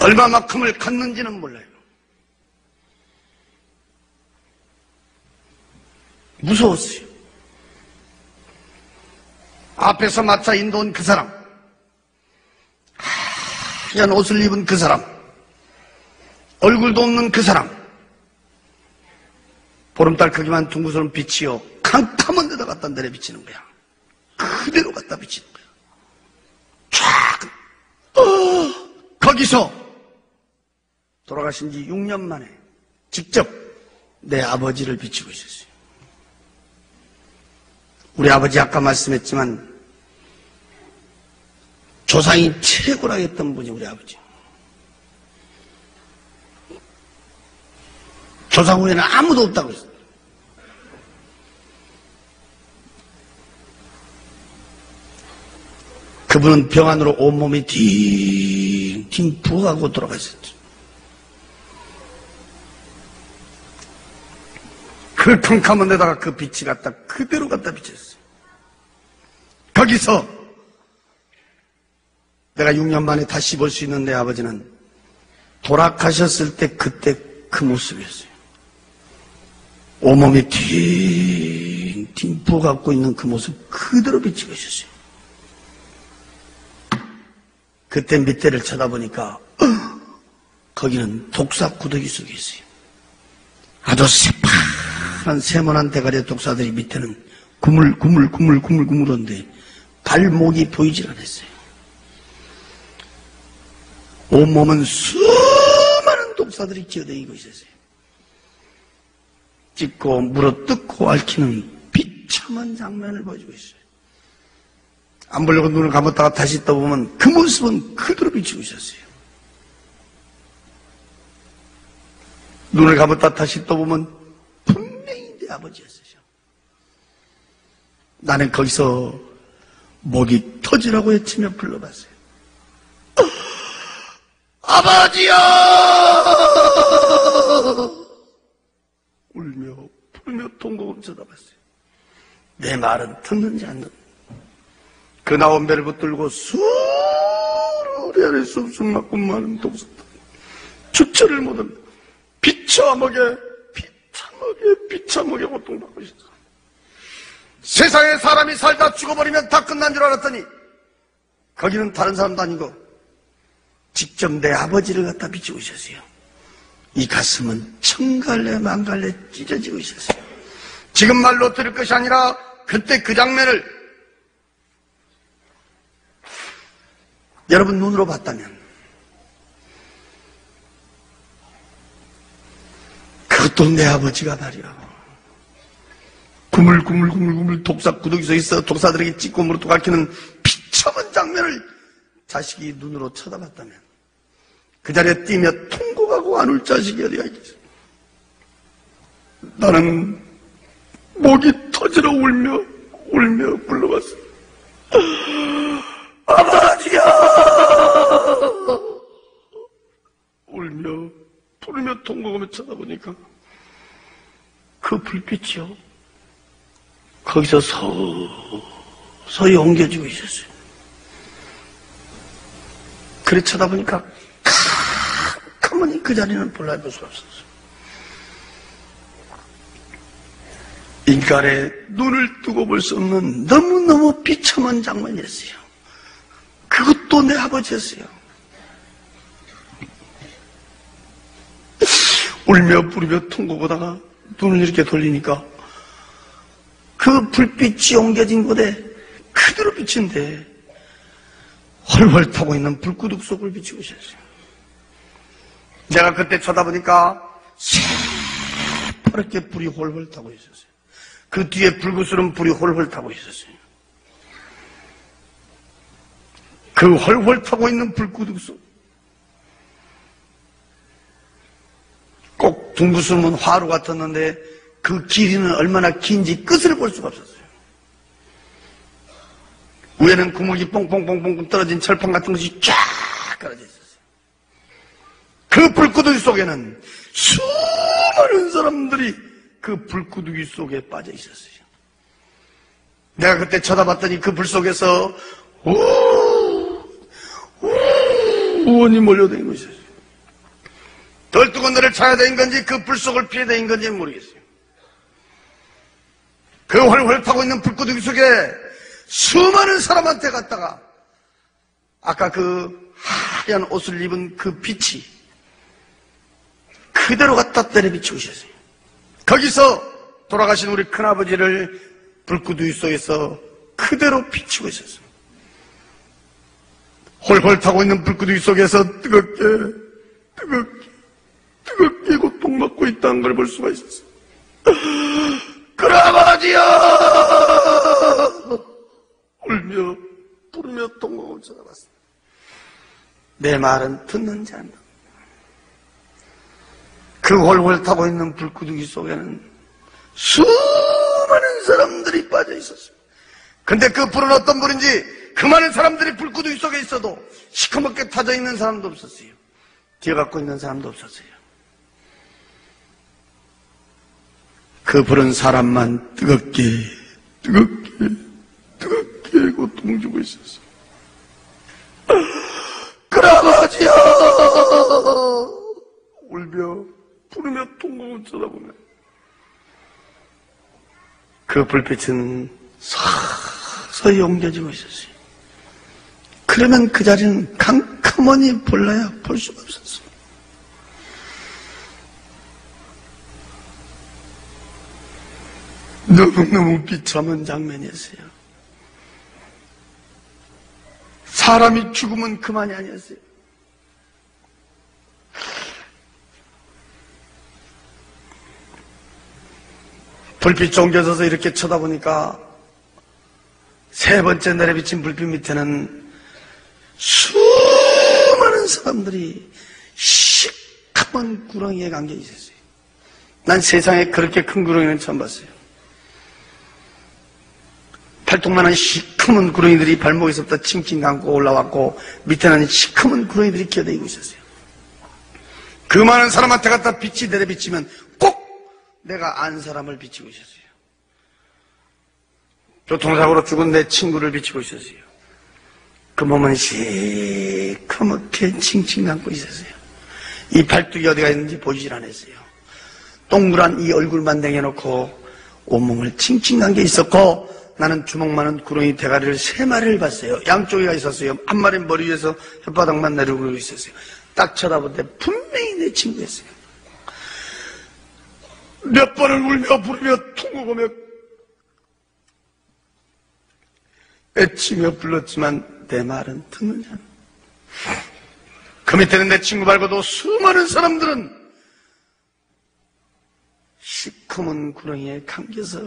얼마만큼을 갔는지는 몰라요. 무서웠어요. 앞에서 마차 인도온 그 사람, 하얀 옷을 입은 그 사람, 얼굴도 없는 그 사람, 보름달 크기만 둥그스런 빛이요 캄캄한 데다 갖다 내려비치는 거야. 그대로 갖다 비치는 거야. 쫙 거기서 돌아가신 지 6년 만에 직접 내 아버지를 비치고 있었어요. 우리 아버지 아까 말씀했지만 조상이 최고라 했던 분이 우리 아버지. 조상 후에는 아무도 없다고 했어요. 그분은 병 안으로 온몸이 딩딩 부어가고 돌아가셨죠. 그 캄캄한 데다가 그 빛이 갖다 그대로 갖다 비쳤어요. 거기서 내가 6년 만에 다시 볼 수 있는 내 아버지는 돌아가셨을 때 그때 그 모습이었어요. 온몸이 딩딩 부어갖고 있는 그 모습 그대로 비치고 있었어요. 그때 밑에를 쳐다보니까 거기는 독사 구더기 속에 있어요. 아주 새파란 세모난 대가리의 독사들이 밑에는 구물구물한데 발목이 보이질 않았어요. 온몸은 수많은 독사들이 기어다니고 있었어요. 찢고 물어뜯고 앓히는 비참한 장면을 보여주고 있어요. 안 보려고 눈을 감았다가 다시 떠보면 그 모습은 그대로 비치고 있었어요. 눈을 감았다 다시 떠보면 분명히 내 아버지였어요. 나는 거기서 목이 터지라고 외치며 불러봤어요. 아버지야! 울며 부르며 통곡을 쳐다봤어요. 내 말은 듣는지 안 듣는지. 그 나온 배를 붙들고 수르르 아래 쑥쑥 맞고 많은 독사들 주체를 못합니다. 비참하게 고통받고 있었어. 세상에 사람이 살다 죽어버리면 다 끝난 줄 알았더니 거기는 다른 사람도 아니고 직접 내 아버지를 갖다 비추고 있었어요. 이 가슴은 천갈래 만갈래 찢어지고 있었어요. 지금 말로 들을 것이 아니라 그때 그 장면을 여러분 눈으로 봤다면 그것도 내 아버지가 말이야. 구물구물 독사 구더기 서 있어 독사들에게 찢고 물어뜯고 앓히는 비참한 장면을 자식이 눈으로 쳐다봤다면 그 자리에 뛰며 통곡하고 안 울 자식이 어디가 있겠어. 나는 목이 터지러 울며 불러봤어. 아버지야! 울며 부르며 통곡하며 쳐다보니까 그 불빛이요 거기서 서서히 옮겨지고 있었어요. 그래 쳐다보니까 가만히 그 자리는 볼라볼 수가 없었어요. 인간의 눈을 뜨고 볼 수 없는 너무너무 비참한 장면이었어요. 그것도 내 아버지였어요. 울며 부르며 통곡하다가 눈을 이렇게 돌리니까 그 불빛이 옮겨진 곳에 그대로 비친데 훨훨 타고 있는 불구둑 속을 비치고 있었어요. 내가 그때 쳐다보니까 새파랗게 불이 훨훨 타고 있었어요. 그 뒤에 불구스러운 불이 훨훨 타고 있었어요. 그 훨훨 타고 있는 불구둑 속 꼭 둥그스러운 화로 같았는데 그 길이는 얼마나 긴지 끝을 볼 수가 없었어요. 위에는 구멍이 뽕뽕뽕뽕 떨어진 철판 같은 것이 쫙 깔아져 있었어요. 그 불구덩이 속에는 수많은 사람들이 그 불구덩이 속에 빠져 있었어요. 내가 그때 쳐다봤더니 그 불 속에서 우원이 몰려다니고 있었어요. 덜 뜨거운 데를 차야 되는 건지 그 불 속을 피해야 되는 건지 모르겠어요. 그 활활 타고 있는 불구덩이 속에 수많은 사람한테 갔다가 아까 그 하얀 옷을 입은 그 빛이 그대로 갖다 때려 비추셨어요. 거기서 돌아가신 우리 큰아버지를 불구덩이 속에서 그대로 비추고 있었어요. 홀홀 타고 있는 불구덩이 속에서 뜨겁게 고통받고 있다는 걸 볼 수가 있었어요. 큰아버지여! 울며 부르며 통곡을 쳐다봤습니다. 내 말은 듣는지 안 듣는지. 그 홀홀 타고 있는 불구덩이 속에는 수많은 사람들이 빠져 있었습니다. 근데 그 불은 어떤 불인지 그 많은 사람들이 불구덩이 속에 있어도 시커멓게 타져 있는 사람도 없었어요. 뛰어갖고 있는 사람도 없었어요. 그 불은 사람만 뜨겁게 고통 주고 있었어. 큰아버지야! 울며 부르며 통곡을 쳐다보면 그 불빛은 서서히 옮겨지고 있었어요. 그러면 그 자리는 캄캄하니 볼래야 볼 수가 없었어요. 너무너무 비참한 장면이었어요. 사람이 죽으면 그만이 아니었어요. 불빛 옮겨져서 이렇게 쳐다보니까 세 번째 내려비친 불빛 밑에는 수많은 사람들이 시커먼 구렁이에 감겨 있었어요. 난 세상에 그렇게 큰 구렁이는 처음 봤어요. 팔뚝만한 시커먼 구렁이들이 발목에서부터 칭칭 감고 올라왔고 밑에는 시커먼 구렁이들이 끼어다니고 있었어요. 그 많은 사람한테 갖다 빛이 내려비치면 꼭 내가 안 사람을 비치고 있었어요. 교통사고로 죽은 내 친구를 비치고 있었어요. 그 몸은 시커멓게 칭칭 감고 있었어요. 이 팔뚝이 어디가 있는지 보이질 않았어요. 동그란 이 얼굴만 내려놓고 온몸을 칭칭 감겨 있었고 나는 주먹만한 구렁이 대가리를 3마리를 봤어요. 양쪽에가 있었어요. 한 마리는 머리 위에서 혓바닥만 내려오고 있었어요. 딱 쳐다볼 때 분명히 내 친구였어요. 몇 번을 울며 부르며 통곡하며 애치며 불렀지만 내 말은 듣느냐. 그 밑에는 내 친구 말고도 수많은 사람들은 시커먼 구렁이에 감겨서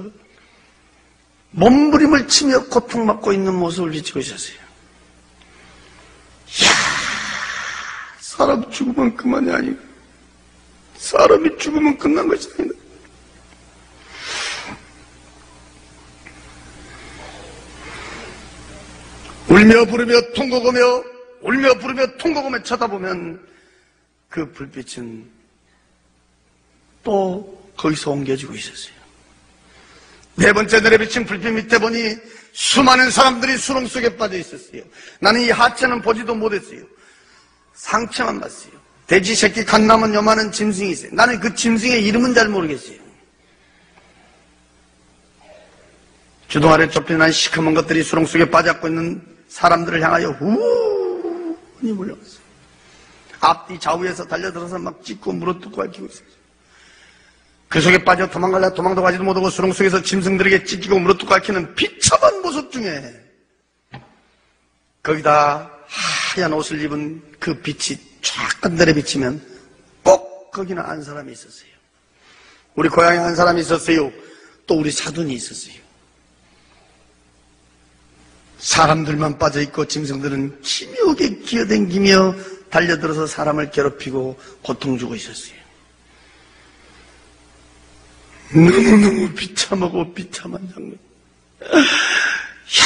몸부림을 치며 고통받고 있는 모습을 비치고 있었어요. 이야, 사람 죽으면 그만이 아니고 사람이 죽으면 끝난 것이 아니다. 울며 부르며 통곡하며 쳐다보면 그 불빛은 또 거기서 옮겨지고 있었어요. 네 번째 내려비친 불빛 밑에 보니 수많은 사람들이 수렁 속에 빠져 있었어요. 나는 이 하체는 보지도 못했어요. 상체만 봤어요. 돼지 새끼 간 남은 요만한 짐승이 있어요. 나는 그 짐승의 이름은 잘 모르겠어요. 주둥 아래 좁혀난 시커먼 것들이 수렁 속에 빠져있고 있는 사람들을 향하여 후니 몰려갔어요. 앞뒤 좌우에서 달려들어서 막 찢고 물어뜯고 핥히고 있어요. 그 속에 빠져 도망갈라 도망도 가지도 못하고 수렁 속에서 짐승들에게 찢기고 물어뜯고 핥히는 비참한 모습 중에 거기다 하얀 옷을 입은 그 빛이 쫙 건드려 비치면 꼭 거기는 한 사람이 있었어요. 우리 고향에 한 사람이 있었어요. 또 우리 사돈이 있었어요. 사람들만 빠져있고 짐승들은 기묘하게 기어댕기며 달려들어서 사람을 괴롭히고 고통 주고 있었어요. 너무너무 비참하고 비참한 장면. 이야,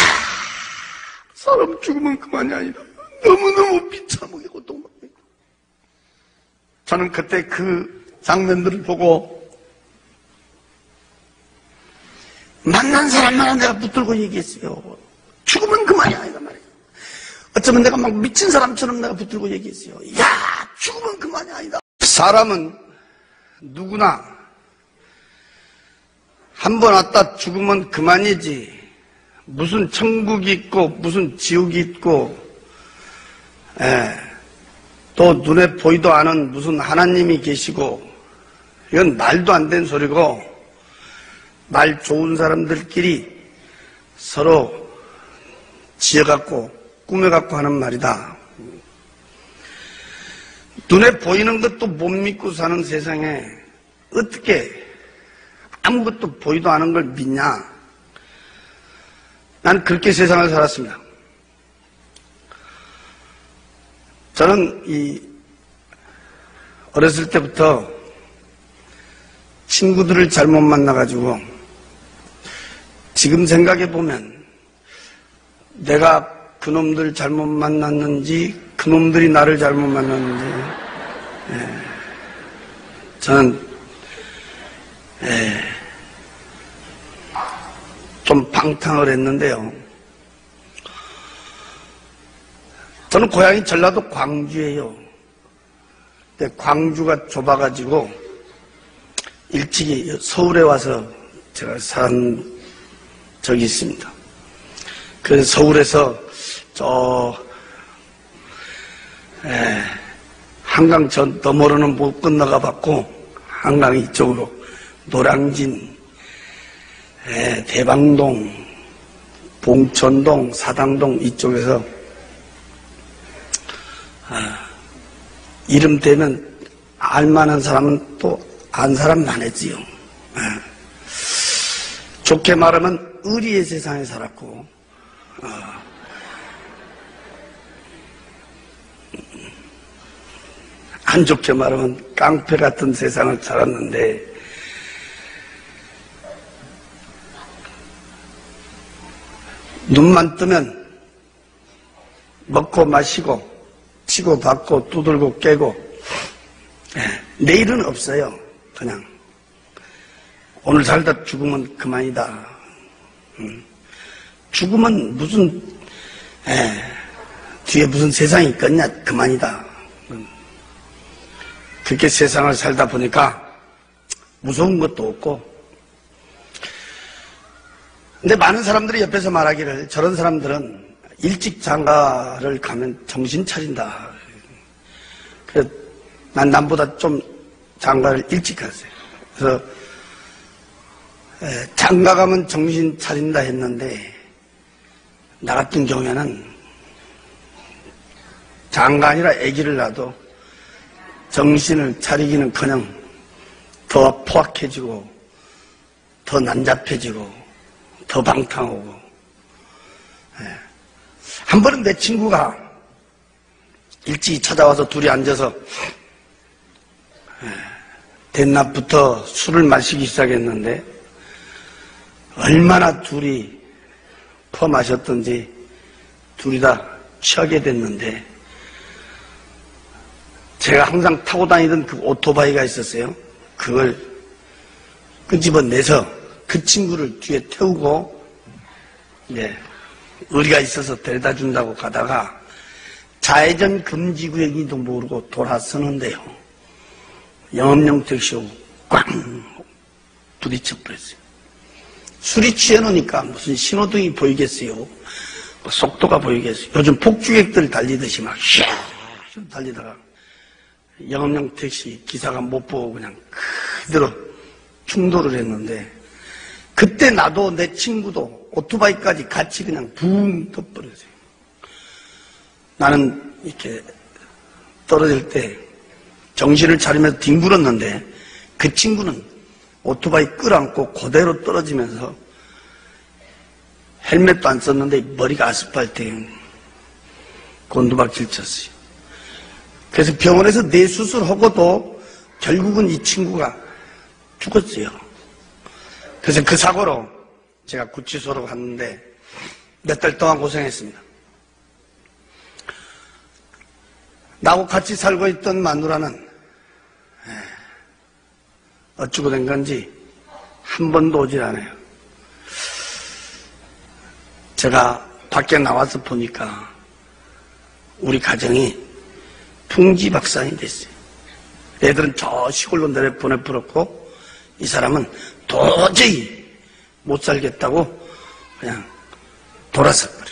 사람 죽으면 그만이 아니라 너무너무 비참하게 고통받고 있고. 저는 그때 그 장면들을 보고 만난 사람마다 내가 붙들고 얘기했어요. 죽으면 그만이 아니다 말이에요. 어쩌면 내가 막 미친 사람처럼 내가 붙들고 얘기했어요. 야, 죽으면 그만이 아니다. 사람은 누구나 한 번 왔다 죽으면 그만이지. 무슨 천국이 있고 무슨 지옥이 있고 또 눈에 보이도 않은 무슨 하나님이 계시고 이건 말도 안 되는 소리고 말 좋은 사람들끼리 서로 지어갖고 꾸며갖고 하는 말이다. 눈에 보이는 것도 못 믿고 사는 세상에 어떻게 아무것도 보이도 않은 걸 믿냐? 난 그렇게 세상을 살았습니다. 저는 어렸을 때부터 친구들을 잘못 만나가지고 지금 생각해보면 내가 그놈들 잘못 만났는지 그놈들이 나를 잘못 만났는지 저는 좀 방탕을 했는데요. 저는 고향이 전라도 광주예요. 근데 광주가 좁아가지고 일찍이 서울에 와서 제가 산 적이 있습니다. 그래서 서울에서 한강 저 너머로는 못 건너가 봤고 한강 이쪽으로 노량진, 대방동, 봉천동, 사당동 이쪽에서 이름 되면 알만한 사람은 또 안 사람 많았지요. 좋게 말하면 의리의 세상에 살았고 안 좋게 말하면 깡패 같은 세상을 살았는데 눈만 뜨면 먹고 마시고 치고 받고 두들고 깨고 내일은 없어요. 그냥 오늘 살다 죽으면 그만이다. 죽으면 무슨 뒤에 무슨 세상이 있겠냐 그만이다. 그렇게 세상을 살다 보니까 무서운 것도 없고 근데 많은 사람들이 옆에서 말하기를 저런 사람들은 일찍 장가를 가면 정신 차린다. 그래서 난 남보다 좀 장가를 일찍 갔어요. 그래서 장가 가면 정신 차린다 했는데 나 같은 경우에는 장가 아니라 아기를 낳아도 정신을 차리기는커녕 더 포악해지고 더 난잡해지고 더 방탕하고 한 번은 내 친구가 일찍 찾아와서 둘이 앉아서 대낮부터 술을 마시기 시작했는데 얼마나 둘이 퍼마셨던지 둘이 다 취하게 됐는데 제가 항상 타고 다니던 그 오토바이가 있었어요. 그걸 끄집어내서 그 친구를 뒤에 태우고 의리가 있어서 데려다 준다고 가다가 좌회전 금지구역인지도 모르고 돌아서는데요. 영업용 택시하고 꽝 부딪혀 버렸어요. 술이 취해놓으니까 무슨 신호등이 보이겠어요. 뭐 속도가 보이겠어요. 요즘 폭주객들 달리듯이 막 슉 달리다가 영업용 택시 기사가 못 보고 그냥 그대로 충돌을 했는데 그때 나도 내 친구도 오토바이까지 같이 그냥 붕 떠버렸어요. 나는 이렇게 떨어질 때 정신을 차리면서 뒹굴었는데 그 친구는 오토바이 끌어안고 그대로 떨어지면서 헬멧도 안 썼는데 머리가 아스팔트에 곤두박질 쳤어요. 그래서 병원에서 뇌수술하고도 결국은 이 친구가 죽었어요. 그래서 그 사고로 제가 구치소로 갔는데 몇 달 동안 고생했습니다. 나하고 같이 살고 있던 마누라는 어쩌고 된 건지 한 번도 오질 않아요. 제가 밖에 나와서 보니까 우리 가정이 풍지박산이 됐어요. 애들은 저 시골로 보내버렸고 이 사람은 도저히 못 살겠다고 그냥 돌아서 버려.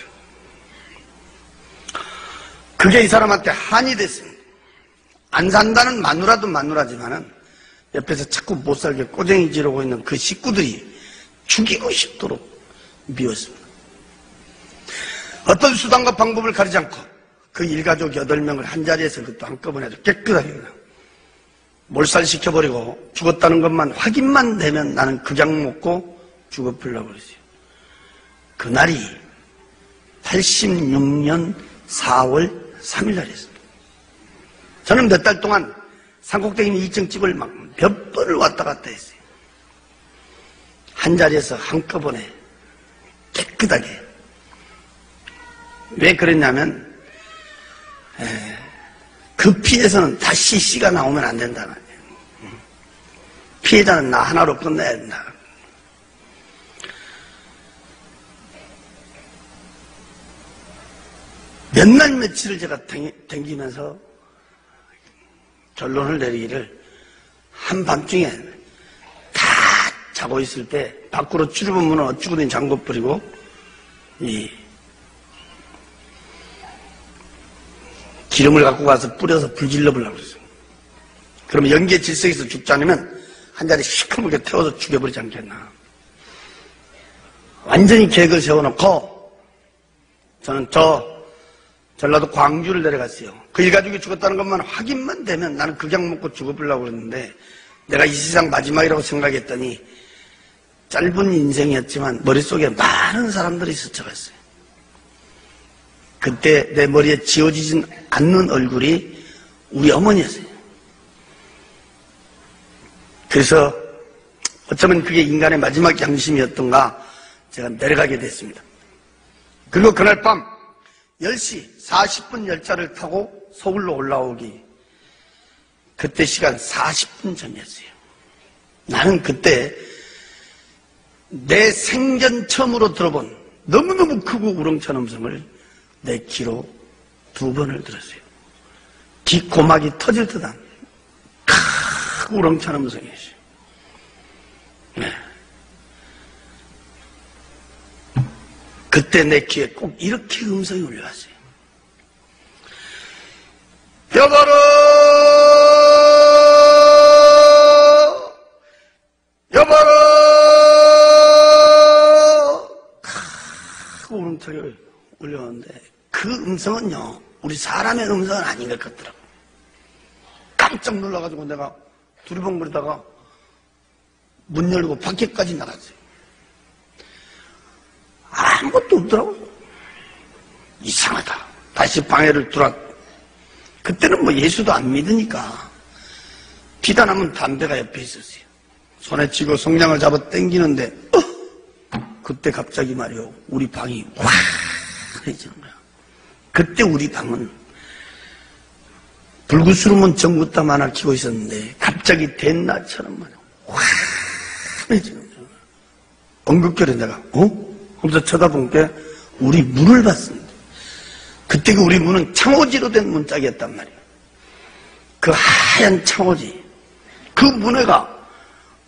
그게 이 사람한테 한이 됐습니다. 안 산다는 마누라도 마누라지만은 옆에서 자꾸 못 살게 꼬쟁이 지르고 있는 그 식구들이 죽이고 싶도록 미웠습니다. 어떤 수단과 방법을 가리지 않고 그 일가족 8명을 한자리에서 그것도 한꺼번에 깨끗하게 그냥 몰살시켜버리고 죽었다는 것만 확인만 되면 나는 극약 먹고 죽어버리려고 그랬어요. 그날이 86년 4월 3일 날이었습니다. 저는 몇 달 동안 산꼭대기 2층 집을 막 몇 번을 왔다 갔다 했어요. 한자리에서 한꺼번에 깨끗하게. 왜 그랬냐면 그 피해서는 다시 씨가 나오면 안 된다는 거예요. 피해자는 나 하나로 끝내야 된다. 몇 날 며칠을 제가 댕기면서 결론을 내리기를 한밤중에 다 자고 있을 때 밖으로 출입문 문을 어찌고든 잠궈버리고 이 기름을 갖고 가서 뿌려서 불 질러보려고 그랬어요. 그러면 연기의 질석에서 죽지 않으면 한 자리 시커멓게 태워서 죽여버리지 않겠나. 완전히 계획을 세워놓고 저는 전라도 광주를 내려갔어요. 그 일가족이 죽었다는 것만 확인만 되면 나는 극약 먹고 죽어보려고 그랬는데 내가 이 세상 마지막이라고 생각했더니 짧은 인생이었지만 머릿속에 많은 사람들이 스쳐갔어요. 그때 내 머리에 지워지진 않는 얼굴이 우리 어머니였어요. 그래서 어쩌면 그게 인간의 마지막 양심이었던가 제가 내려가게 됐습니다. 그리고 그날 밤 10시 40분 열차를 타고 서울로 올라오기 그때 시간 40분 전이었어요. 나는 그때 내 생전 처음으로 들어본 너무너무 크고 우렁찬 음성을 내 귀로 2번을 들었어요. 뒷고막이 터질 듯한 우렁찬 음성이었어요. 네. 그때 내 귀에 꼭 이렇게 음성이 울려왔어요. 여보로 여보로 우렁차게 울려오는데 그 음성은요 우리 사람의 음성은 아닌 것 같더라고. 깜짝 놀라가지고 내가 두리번거리다가 문 열고 밖에까지 나갔어요. 아무것도 없더라고요. 이상하다. 다시 방해를 들어왔. 그때는 뭐 예수도 안 믿으니까 피다 남은 담배가 옆에 있었어요. 손에 쥐고 성냥을 잡아 당기는데 그때 갑자기 말이요 우리 방이 환해지는 거야. 그때 우리 방은 불구스름은 전구땀 하나 키고 있었는데 갑자기 된나처럼 말이야 환해지는 거야. 엉극결에 내가 하면서 쳐다본 게 우리 문을 봤습니다. 그때 그 우리 문은 창호지로 된 문짝이었단 말이에요. 그 하얀 창호지. 그 문에가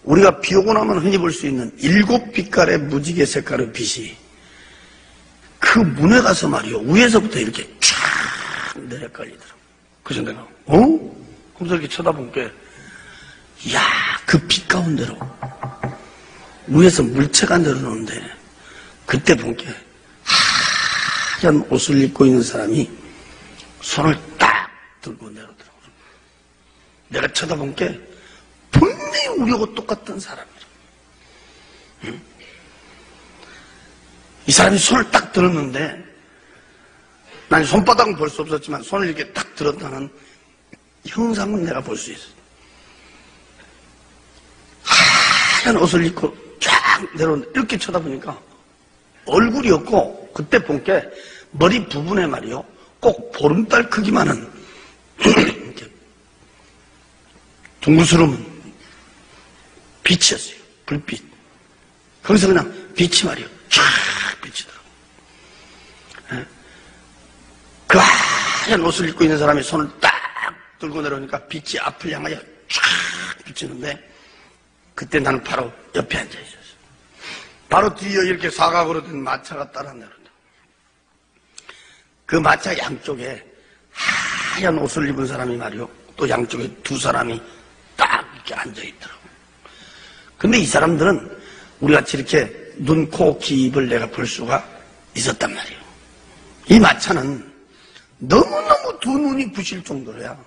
우리가 비 오고 나면 흔히 볼 수 있는 7빛깔의 무지개 색깔의 빛이 그 문에 가서 말이요. 위에서부터 이렇게 쫙 내려깔리더라고요. 그래서 내가 하면서 이렇게 쳐다본 게 이야 그 빛 가운데로 위에서 물체가 내려오는데 그때 본 게 하얀 옷을 입고 있는 사람이 손을 딱 들고 내려오더라고요. 내가 쳐다본 게 분명히 우리하고 똑같은 사람이라. 이 사람이 손을 딱 들었는데 난 손바닥은 볼 수 없었지만 손을 이렇게 딱 들었다는 형상은 내가 볼 수 있어요. 하얀 옷을 입고 쫙 내려오는데 이렇게 쳐다보니까 얼굴이 없고 그때 본 게 머리 부분에 말이요 꼭 보름달 크기만한 둥그스름은 빛이었어요. 불빛. 거기서 그냥 빛이 말이요 쫙 비치더라고요. 그 하얀 옷을 입고 있는 사람이 손을 딱 들고 내려오니까 빛이 앞을 향하여 쫙 비치는데 그때 나는 바로 옆에 앉아 있었어. 바로 뒤에 이렇게 사각으로 된 마차가 따라 내려온다. 그 마차 양쪽에 하얀 옷을 입은 사람이 말이요. 또 양쪽에 두 사람이 딱 이렇게 앉아 있더라고. 근데 이 사람들은 우리같이 이렇게 눈, 코, 귀, 입을 내가 볼 수가 있었단 말이에요. 이 마차는 너무너무 두 눈이 부실 정도로야.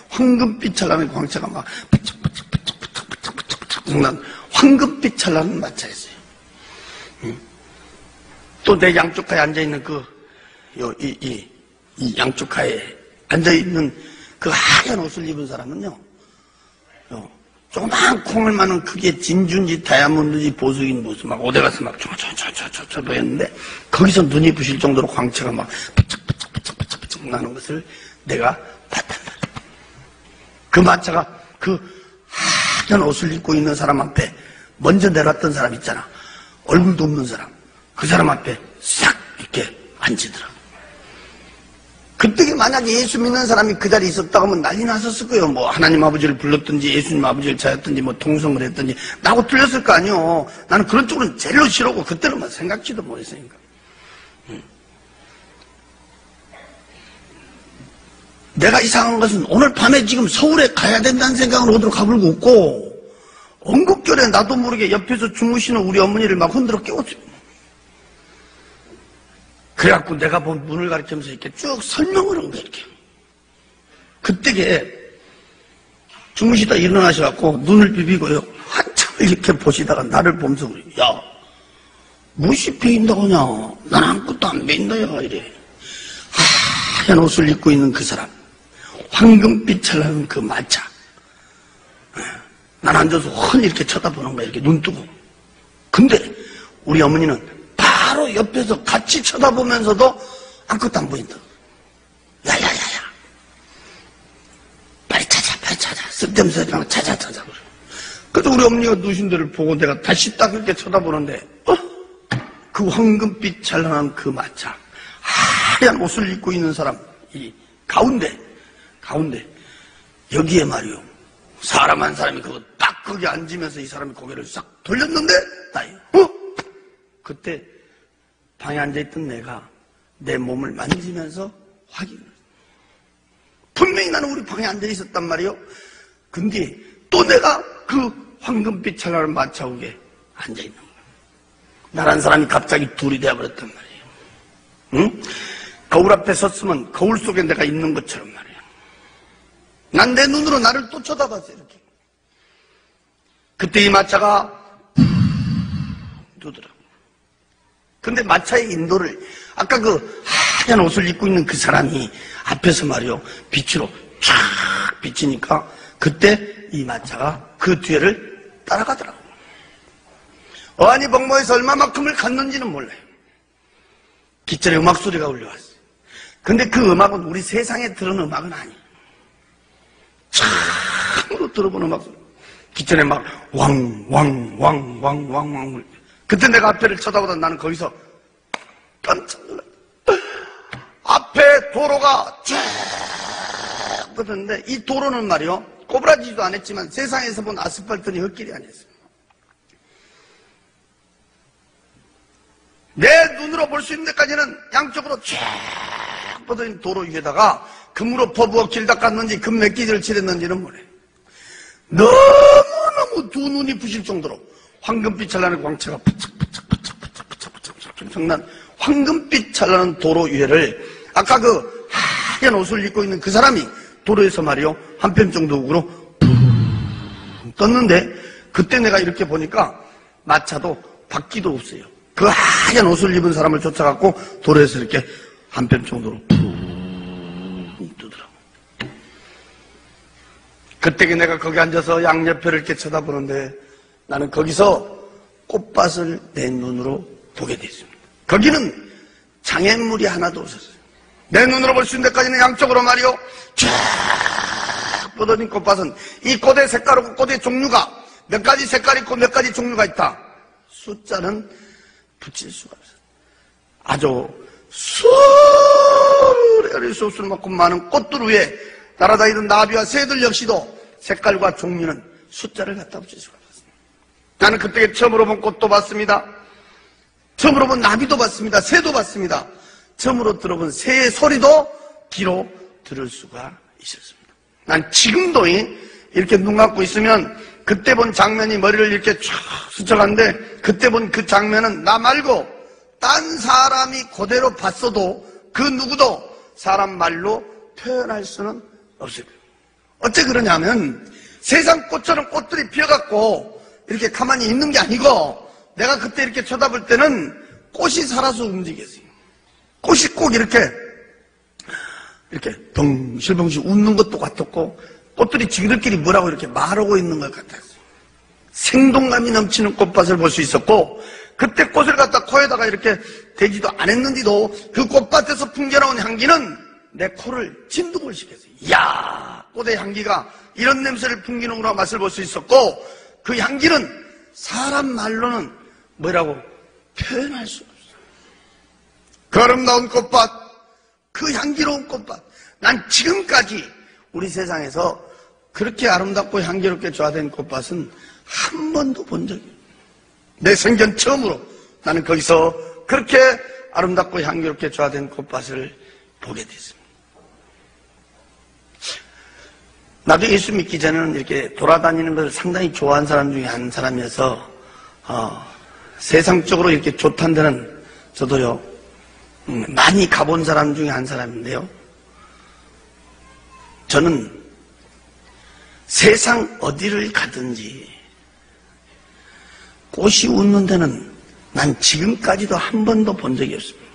황금빛 찰나는 광채가 막 난 황금빛 찰나는 마차였어요. 또 내 양쪽 가에 앉아있는 이 양쪽 가에 앉아있는 그 하얀 옷을 입은 사람은요, 조그만 콩을 마는 크기의 진주인지 다이아몬드인지 보석인 모습, 막 어디 가서 막 저 보였는데, 거기서 눈이 부실 정도로 광채가 막 부쩍부쩍 나는 것을 내가 봤단 말이야. 그 마차가 그 하얀 옷을 입고 있는 사람 앞에 먼저 내려왔던 사람 있잖아. 얼굴도 없는 사람. 그 사람 앞에 싹 이렇게 앉으더라고. 그때 만약에 예수 믿는 사람이 그 자리에 있었다고 하면 난리 났었을 거예요. 뭐 하나님 아버지를 불렀든지 예수님 아버지를 찾았든지 뭐 통성을 했든지 나하고 틀렸을 거 아니요. 나는 그런 쪽으로는 제일로 싫어하고 그때는 뭐 생각지도 못했으니까. 내가 이상한 것은 오늘 밤에 지금 서울에 가야 된다는 생각을 어디로 가불고 없고 언급결에 나도 모르게 옆에서 주무시는 우리 어머니를 막 흔들어 깨웠어요. 그래갖고 내가 본 문을 가리키면서 이렇게 쭉 설명을 한 거야, 이렇게. 그때게 주무시다 일어나셔갖고 눈을 비비고요. 한참을 이렇게 보시다가 나를 보면서 그래요. 야, 무엇이 베인다고 하냐? 난 아무것도 안 베인다, 야, 이래. 하얀 옷을 입고 있는 그 사람. 황금빛 찰나는 그 마차. 난 앉아서 훤히 이렇게 쳐다보는 거야, 이렇게 눈 뜨고. 근데 우리 어머니는 바로 옆에서 같이 쳐다보면서도 아무것도 안 보인다. 야야야야. 빨리 찾아. 쓸데없는 소리랑 찾아. 그래. 그래서 우리 어머니가 누신 데를 보고 내가 다시 딱 이렇게 쳐다보는데, 그 황금빛 찰나는 그 마차. 하얀 옷을 입고 있는 사람, 이 가운데. 여기에 말이요. 사람 한 사람이 그거 딱 거기 앉으면서 이 사람이 고개를 싹 돌렸는데, 그때 방에 앉아있던 내가 내 몸을 만지면서 확인을. 분명히 나는 우리 방에 앉아있었단 말이에요. 근데 또 내가 그 황금빛 찰나는 마차옥에 앉아있는 거야. 나란 사람이 갑자기 둘이 되어버렸단 말이에요. 응? 거울 앞에 섰으면 거울 속에 내가 있는 것처럼 말이에요. 난 내 눈으로 나를 또 쳐다봤어요, 이렇게. 그때 이 마차가 두더라고. 근데 마차의 인도를 아까 그 하얀 옷을 입고 있는 그 사람이 앞에서 말이요 빛으로 쫙 비치니까 그때 이 마차가 그 뒤를 따라가더라고. 어안이 벙벙해서 얼마만큼을 갔는지는 몰라요. 깃전에 음악 소리가 울려왔어요. 근데 그 음악은 우리 세상에 들은 음악은 아니에요. 참으로 들어본 음악 소리. 깃전에 막 왕. 그때 내가 앞에를 쳐다보다 나는 거기서 깜짝 놀랐다. 앞에 도로가 쫙 뻗었는데 이 도로는 말이요. 꼬부라지지도 않았지만 세상에서 본 아스팔트는 흙길이 아니었어요. 내 눈으로 볼 수 있는 데까지는 양쪽으로 쫙 뻗어진 도로 위에다가 금으로 퍼부어 길 닦았는지 금 맺기질을 칠했는지는 모르겠어요. 너무너무 두 눈이 부실 정도로 황금빛 찰나는 광채가 엄청난 황금빛 찰나는 도로 위에를 아까 그 하얀 옷을 입고 있는 그 사람이 도로에서 말이요 한편 정도로 떴는데 그때 내가 이렇게 보니까 마차도 바퀴도 없어요. 그 하얀 옷을 입은 사람을 쫓아갖고 도로에서 이렇게 한편 정도로 뜨더라고. 그때 내가 거기 앉아서 양옆에를 이렇게 쳐다보는데 나는 거기서 꽃밭을 내 눈으로 보게 됐습니다. 거기는 장애물이 하나도 없었어요. 내 눈으로 볼 수 있는 데까지는 양쪽으로 말이요 쫙 뻗어진 꽃밭은 이 꽃의 색깔하고 꽃의 종류가 몇 가지 색깔이 있고 몇 가지 종류가 있다. 숫자는 붙일 수가 없어요. 아주 수레리 소스를 먹고 많은 꽃들 위에 날아다니는 나비와 새들 역시도 색깔과 종류는 숫자를 갖다 붙일 수가 없습니다. 나는 그때 처음으로 본 꽃도 봤습니다. 처음으로 본 나비도 봤습니다. 새도 봤습니다. 처음으로 들어본 새의 소리도 귀로 들을 수가 있었습니다. 난 지금도 이렇게 눈 감고 있으면 그때 본 장면이 머리를 이렇게 쫙 스쳐가는데, 그때 본 그 장면은 나 말고 딴 사람이 그대로 봤어도 그 누구도 사람 말로 표현할 수는 없어요. 어째 그러냐면 세상 꽃처럼 꽃들이 피어갖고 이렇게 가만히 있는 게 아니고, 내가 그때 이렇게 쳐다볼 때는 꽃이 살아서 움직였어요. 꽃이 꼭 이렇게 덩실덩실 웃는 것도 같았고, 꽃들이 지들끼리 뭐라고 이렇게 말하고 있는 것 같았어요. 생동감이 넘치는 꽃밭을 볼 수 있었고, 그때 꽃을 갖다 코에다가 이렇게 대지도 안 했는데도 그 꽃밭에서 풍겨나온 향기는 내 코를 진동을 시켰어요. 이야, 꽃의 향기가 이런 냄새를 풍기는구나 맛을 볼 수 있었고, 그 향기는 사람 말로는 뭐라고 표현할 수가 없어요. 그 아름다운 꽃밭, 그 향기로운 꽃밭, 난 지금까지 우리 세상에서 그렇게 아름답고 향기롭게 조화된 꽃밭은 한 번도 본 적이 없어요. 내 생전 처음으로 나는 거기서 그렇게 아름답고 향기롭게 조화된 꽃밭을 보게 됐습니다. 나도 예수 믿기 전에는 이렇게 돌아다니는 것을 상당히 좋아하는 사람 중에 한 사람이어서 세상적으로 이렇게 좋다는 데는 저도요 많이 가본 사람 중에 한 사람인데요, 저는 세상 어디를 가든지 꽃이 웃는 데는 난 지금까지도 한 번도 본 적이 없습니다.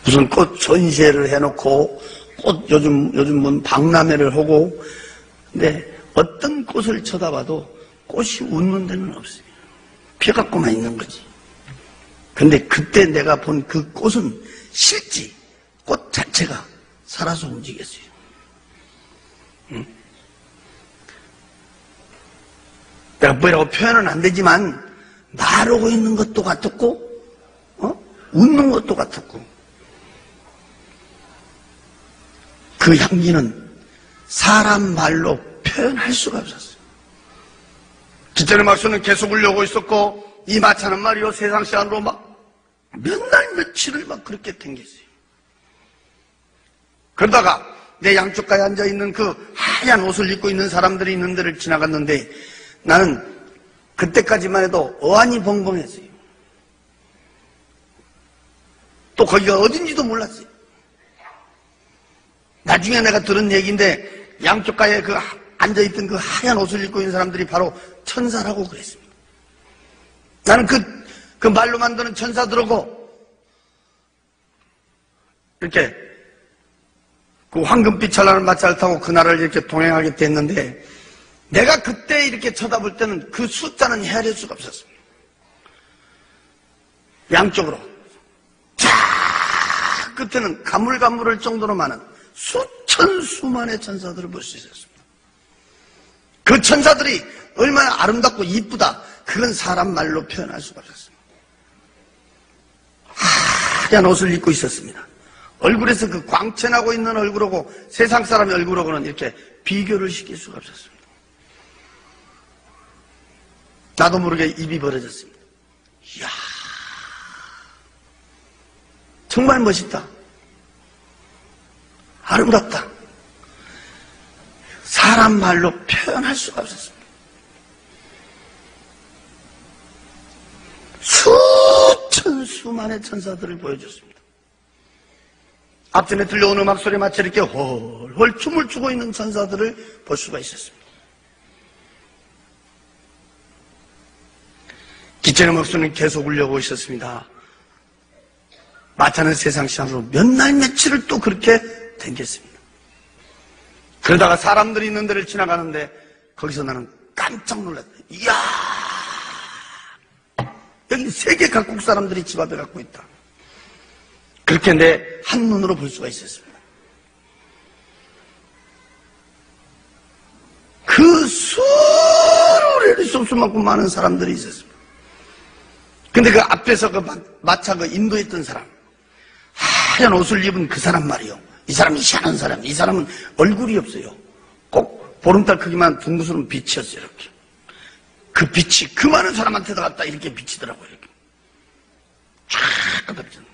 무슨 꽃 전시회를 해놓고 꽃 요즘 박람회를 하고, 근데 어떤 꽃을 쳐다봐도 꽃이 웃는 데는 없어요. 피어갖고만 있는 거지. 근데 그때 내가 본 그 꽃은 실제 꽃 자체가 살아서 움직였어요. 내가 뭐라고 표현은 안 되지만 말하고 있는 것도 같았고, 웃는 것도 같았고, 그 향기는 사람 말로 표현할 수가 없었어요. 기전의 막수는 계속 울려오고 있었고, 이 마차는 말이요 세상 시간으로 막 몇 날 며칠을 막 그렇게 댕겼어요. 그러다가 내 양쪽가에 앉아있는 그 하얀 옷을 입고 있는 사람들이 있는 데를 지나갔는데, 나는 그때까지만 해도 어안이 벙벙했어요. 또 거기가 어딘지도 몰랐어요. 나중에 내가 들은 얘기인데, 양쪽가에 그 앉아있던 그 하얀 옷을 입고 있는 사람들이 바로 천사라고 그랬습니다. 나는 그 말로 만드는 천사들하고 이렇게 그 황금빛 찬란한 마차를 타고 그날을 이렇게 동행하게 됐는데, 내가 그때 이렇게 쳐다볼 때는 그 숫자는 헤아릴 수가 없었습니다. 양쪽으로 쫙 끝에는 가물가물할 정도로 많은 수천 수만의 천사들을 볼 수 있었습니다. 그 천사들이 얼마나 아름답고 이쁘다, 그건 사람 말로 표현할 수가 없었습니다. 하얀 옷을 입고 있었습니다. 얼굴에서 그 광채나고 있는 얼굴하고 세상 사람의 얼굴하고는 이렇게 비교를 시킬 수가 없었습니다. 나도 모르게 입이 벌어졌습니다. 이야, 정말 멋있다, 아름답다. 사람 말로 표현할 수가 없었습니다. 수천 수만의 천사들을 보여줬습니다. 앞전에 들려오는 음악 소리에 맞춰 이렇게 헐헐 춤을 추고 있는 천사들을 볼 수가 있었습니다. 기체의 음악 소리는 계속 울려오고 있었습니다. 마차는 세상 시간으로 몇 날 며칠을 또 그렇게 댕겼습니다. 그러다가 사람들이 있는 데를 지나가는데, 거기서 나는 깜짝 놀랐어요. 이야, 여기 세계 각국 사람들이 집 앞에 갖고 있다. 그렇게 내 한눈으로 볼 수가 있었습니다. 그 수를 쏠 수만큼 많은 사람들이 있었습니다. 근데 그 앞에서 그 마차 그 인도했던 사람, 하얀 옷을 입은 그 사람 말이요. 이 사람이 희한한 사람. 이 사람은 얼굴이 없어요. 꼭 보름달 크기만 둥그스런 빛이었어요. 이렇게. 그 빛이 그 많은 사람한테도 갖다 이렇게 비치더라고요. 이렇게. 쫙 떠들잖아요.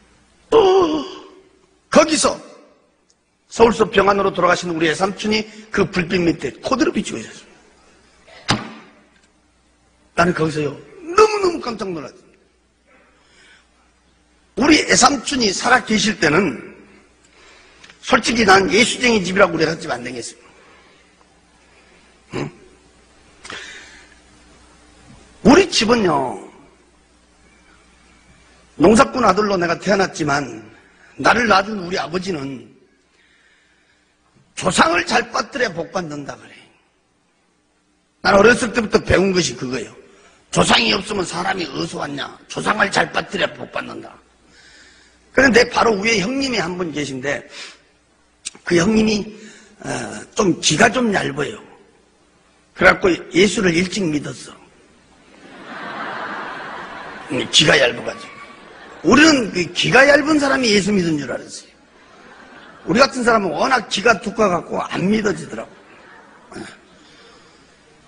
거기서 서울서 병안으로 돌아가신 우리 애삼촌이 그 불빛 밑에 코대로 비추고 있었어요. 나는 거기서요 너무너무 깜짝 놀랐어요. 우리 애삼촌이 살아 계실 때는 솔직히 난 예수쟁이 집이라고 우리 집 안 댕겼어요. 응? 우리 집은요 농사꾼 아들로 내가 태어났지만 나를 낳아준 우리 아버지는 조상을 잘 빠뜨려야 복 받는다 그래. 난 어렸을 때부터 배운 것이 그거예요. 조상이 없으면 사람이 어디서 왔냐. 조상을 잘 빠뜨려야 복 받는다. 그런데 바로 위에 형님이 한 분 계신데 그 형님이 좀 기가 좀 얇아요. 그래갖고 예수를 일찍 믿었어. 기가 얇아가지고. 우리는 그 기가 얇은 사람이 예수 믿은 줄 알았어요. 우리 같은 사람은 워낙 기가 두꺼워갖고 안 믿어지더라고.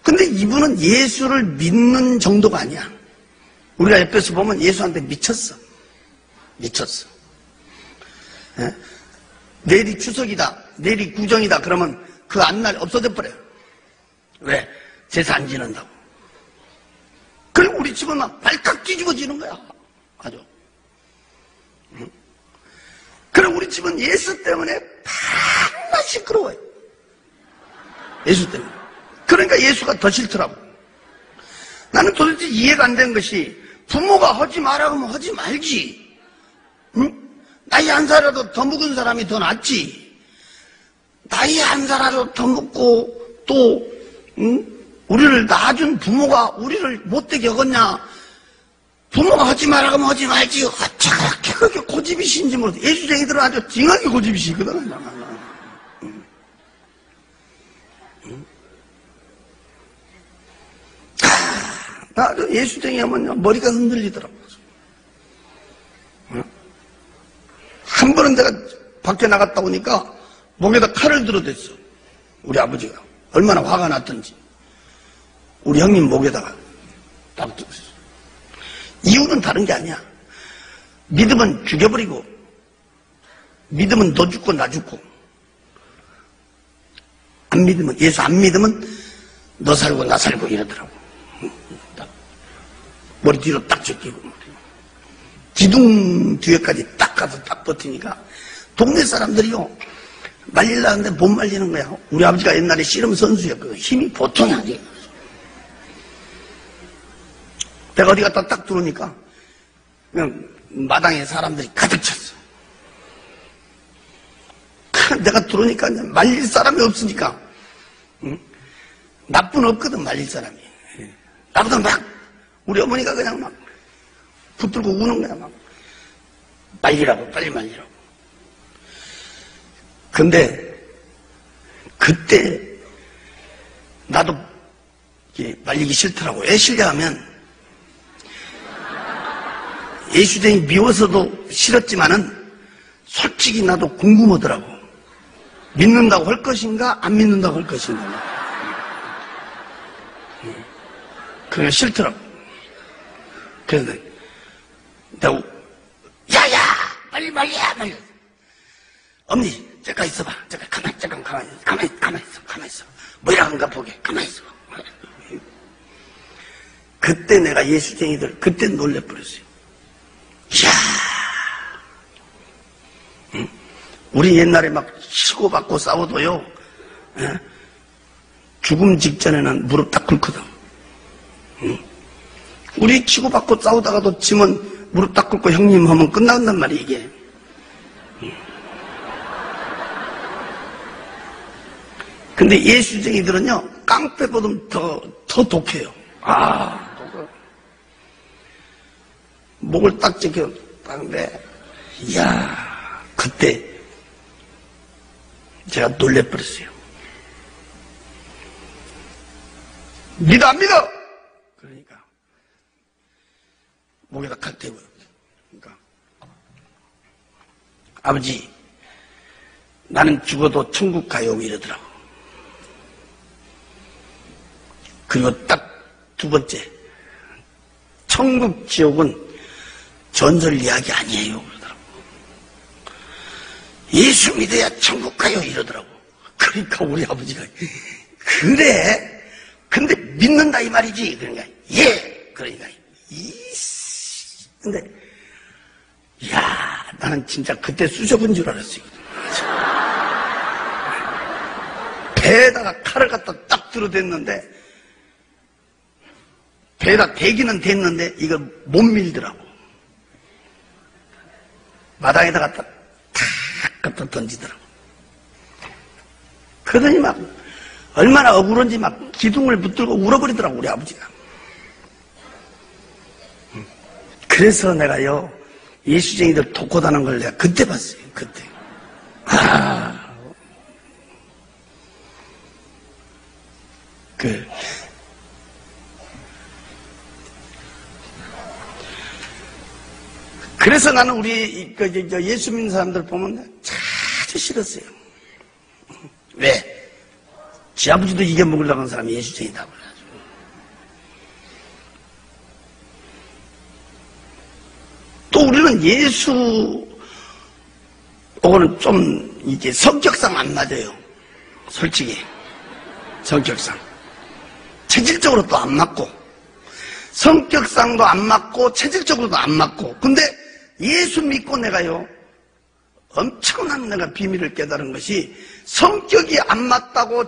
근데 이분은 예수를 믿는 정도가 아니야. 우리가 옆에서 보면 예수한테 미쳤어. 미쳤어. 내일이 추석이다. 내일이 구정이다. 그러면 그 앞날 없어져 버려요. 왜? 제사 안 지낸다고. 그리고 우리 집은 막 발칵 뒤집어지는 거야. 아주. 그럼 우리 집은 예수 때문에 밤낮 시끄러워요. 예수 때문에. 그러니까 예수가 더 싫더라고. 나는 도대체 이해가 안 된 것이 부모가 하지 마라 하면 하지 말지. 응? 나이 한 살이라도 더 먹은 사람이 더 낫지. 나이 한 살이라도 더 먹고 또 응? 우리를 낳아준 부모가 우리를 못되게 하겠냐. 부모가 하지 마라 하면 하지 말지. 어떻게 그렇게 고집이신지 모르겠어. 예수쟁이들은 아주 징하게 고집이시거든. 나도 예수쟁이 하면 머리가 흔들리더라고. 한 번은 내가 밖에 나갔다 오니까 목에다 칼을 들어댔어. 우리 아버지가. 얼마나 화가 났던지. 우리 형님 목에다가 딱 들었어. 이유는 다른 게 아니야. 믿으면 죽여버리고, 믿으면 너 죽고 나 죽고, 안 믿으면, 예수 안 믿으면 너 살고 나 살고 이러더라고. 딱 머리 뒤로 딱 제끼고, 기둥 뒤에까지 딱 가서 딱 버티니까 동네 사람들이요 말리려는데 못 말리는 거야. 우리 아버지가 옛날에 씨름 선수였거든. 힘이 보통이 아니야. 내가 어디 갔다 딱 들어오니까 그냥 마당에 사람들이 가득 찼어. 내가 들어오니까 말릴 사람이 없으니까. 응? 나쁜 없거든 말릴 사람이. 나보다 막 우리 어머니가 그냥 막 붙들고 우는 거야. 막 말리라고 빨리 말리라고. 근데 그때 나도 말리기 싫더라고. 왜 싫냐하면 예수쟁이 미워서도 싫었지만은 솔직히 나도 궁금하더라고. 믿는다고 할 것인가 안 믿는다고 할 것인가. 그게 싫더라고. 그래서 내가 야야 빨리 말이야 말이야. 어머니 잠깐 있어봐. 잠깐 가만히 있어. 뭐라 한가 보게. 가만히 있어. 그때 내가 예수쟁이들 그때 놀래버렸어요. 이야, 응? 우리 옛날에 막 치고받고 싸워도요, 예? 죽음 직전에는 무릎 딱 꿇거든. 응? 우리 치고받고 싸우다가도 지면 무릎 딱 꿇고 형님 하면 끝난단 말이야, 이게. 응. 근데 예수쟁이들은요, 깡패보다 더 독해요. 목을 딱 지켜, 딱는데, 이야, 그때 제가 놀래버렸어요. 믿어, 안 믿어? 그러니까, 목에다 칼 대고요. 그러니까, 아버지, 나는 죽어도 천국 가요 이러더라고. 그리고 딱 두 번째, 천국 지옥은 전설 이야기 아니에요 그러더라고. 예수 믿어야 천국 가요 이러더라고. 그러니까 우리 아버지가 그래? 근데 믿는다 이 말이지? 그러니까 예. 그러니까 근데 야, 나는 진짜 그때 쑤셔본 줄 알았어요. 배에다가 칼을 갖다 딱 들어댔는데 배에다 대기는 됐는데 이걸 못 밀더라고. 마당에다가 탁 갖다 던지더라고. 그러더니 막 얼마나 억울한지 막 기둥을 붙들고 울어버리더라고 우리 아버지가. 그래서 내가요 예수쟁이들 독고다는 걸 내가 그때 봤어요. 그때. 그래서 나는 우리 예수 믿는 사람들 보면 아주 싫었어요. 왜? 지 아버지도 이겨먹으려고 하는 사람이 예수쟁이다 그래가지고. 또 우리는 예수하고는 좀 이게 성격상 안 맞아요. 솔직히 성격상 체질적으로 또 안 맞고 성격상도 안 맞고 체질적으로도 안 맞고. 근데 예수 믿고 내가요 엄청난 내가 비밀을 깨달은 것이 성격이 안 맞다고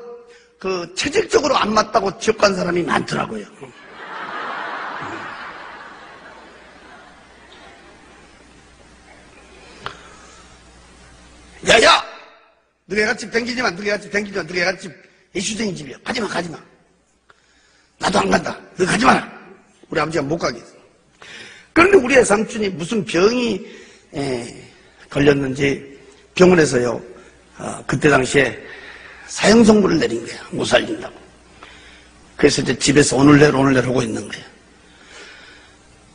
체질적으로 안 맞다고 지옥 간 사람이 많더라고요. 야야! 너희 애가집 댕기지 마, 너희 애가집 댕기지 마, 너희 애가집 예수쟁이 집이야. 가지마, 가지마. 나도 안 간다. 너 가지 마라. 우리 아버지가 못 가게 했어. 그런데 우리 애삼촌이 무슨 병이 걸렸는지 병원에서요 그때 당시에 사형선고를 내린 거야. 못 살린다고. 그래서 이제 집에서 오늘 내일 하고 있는 거야.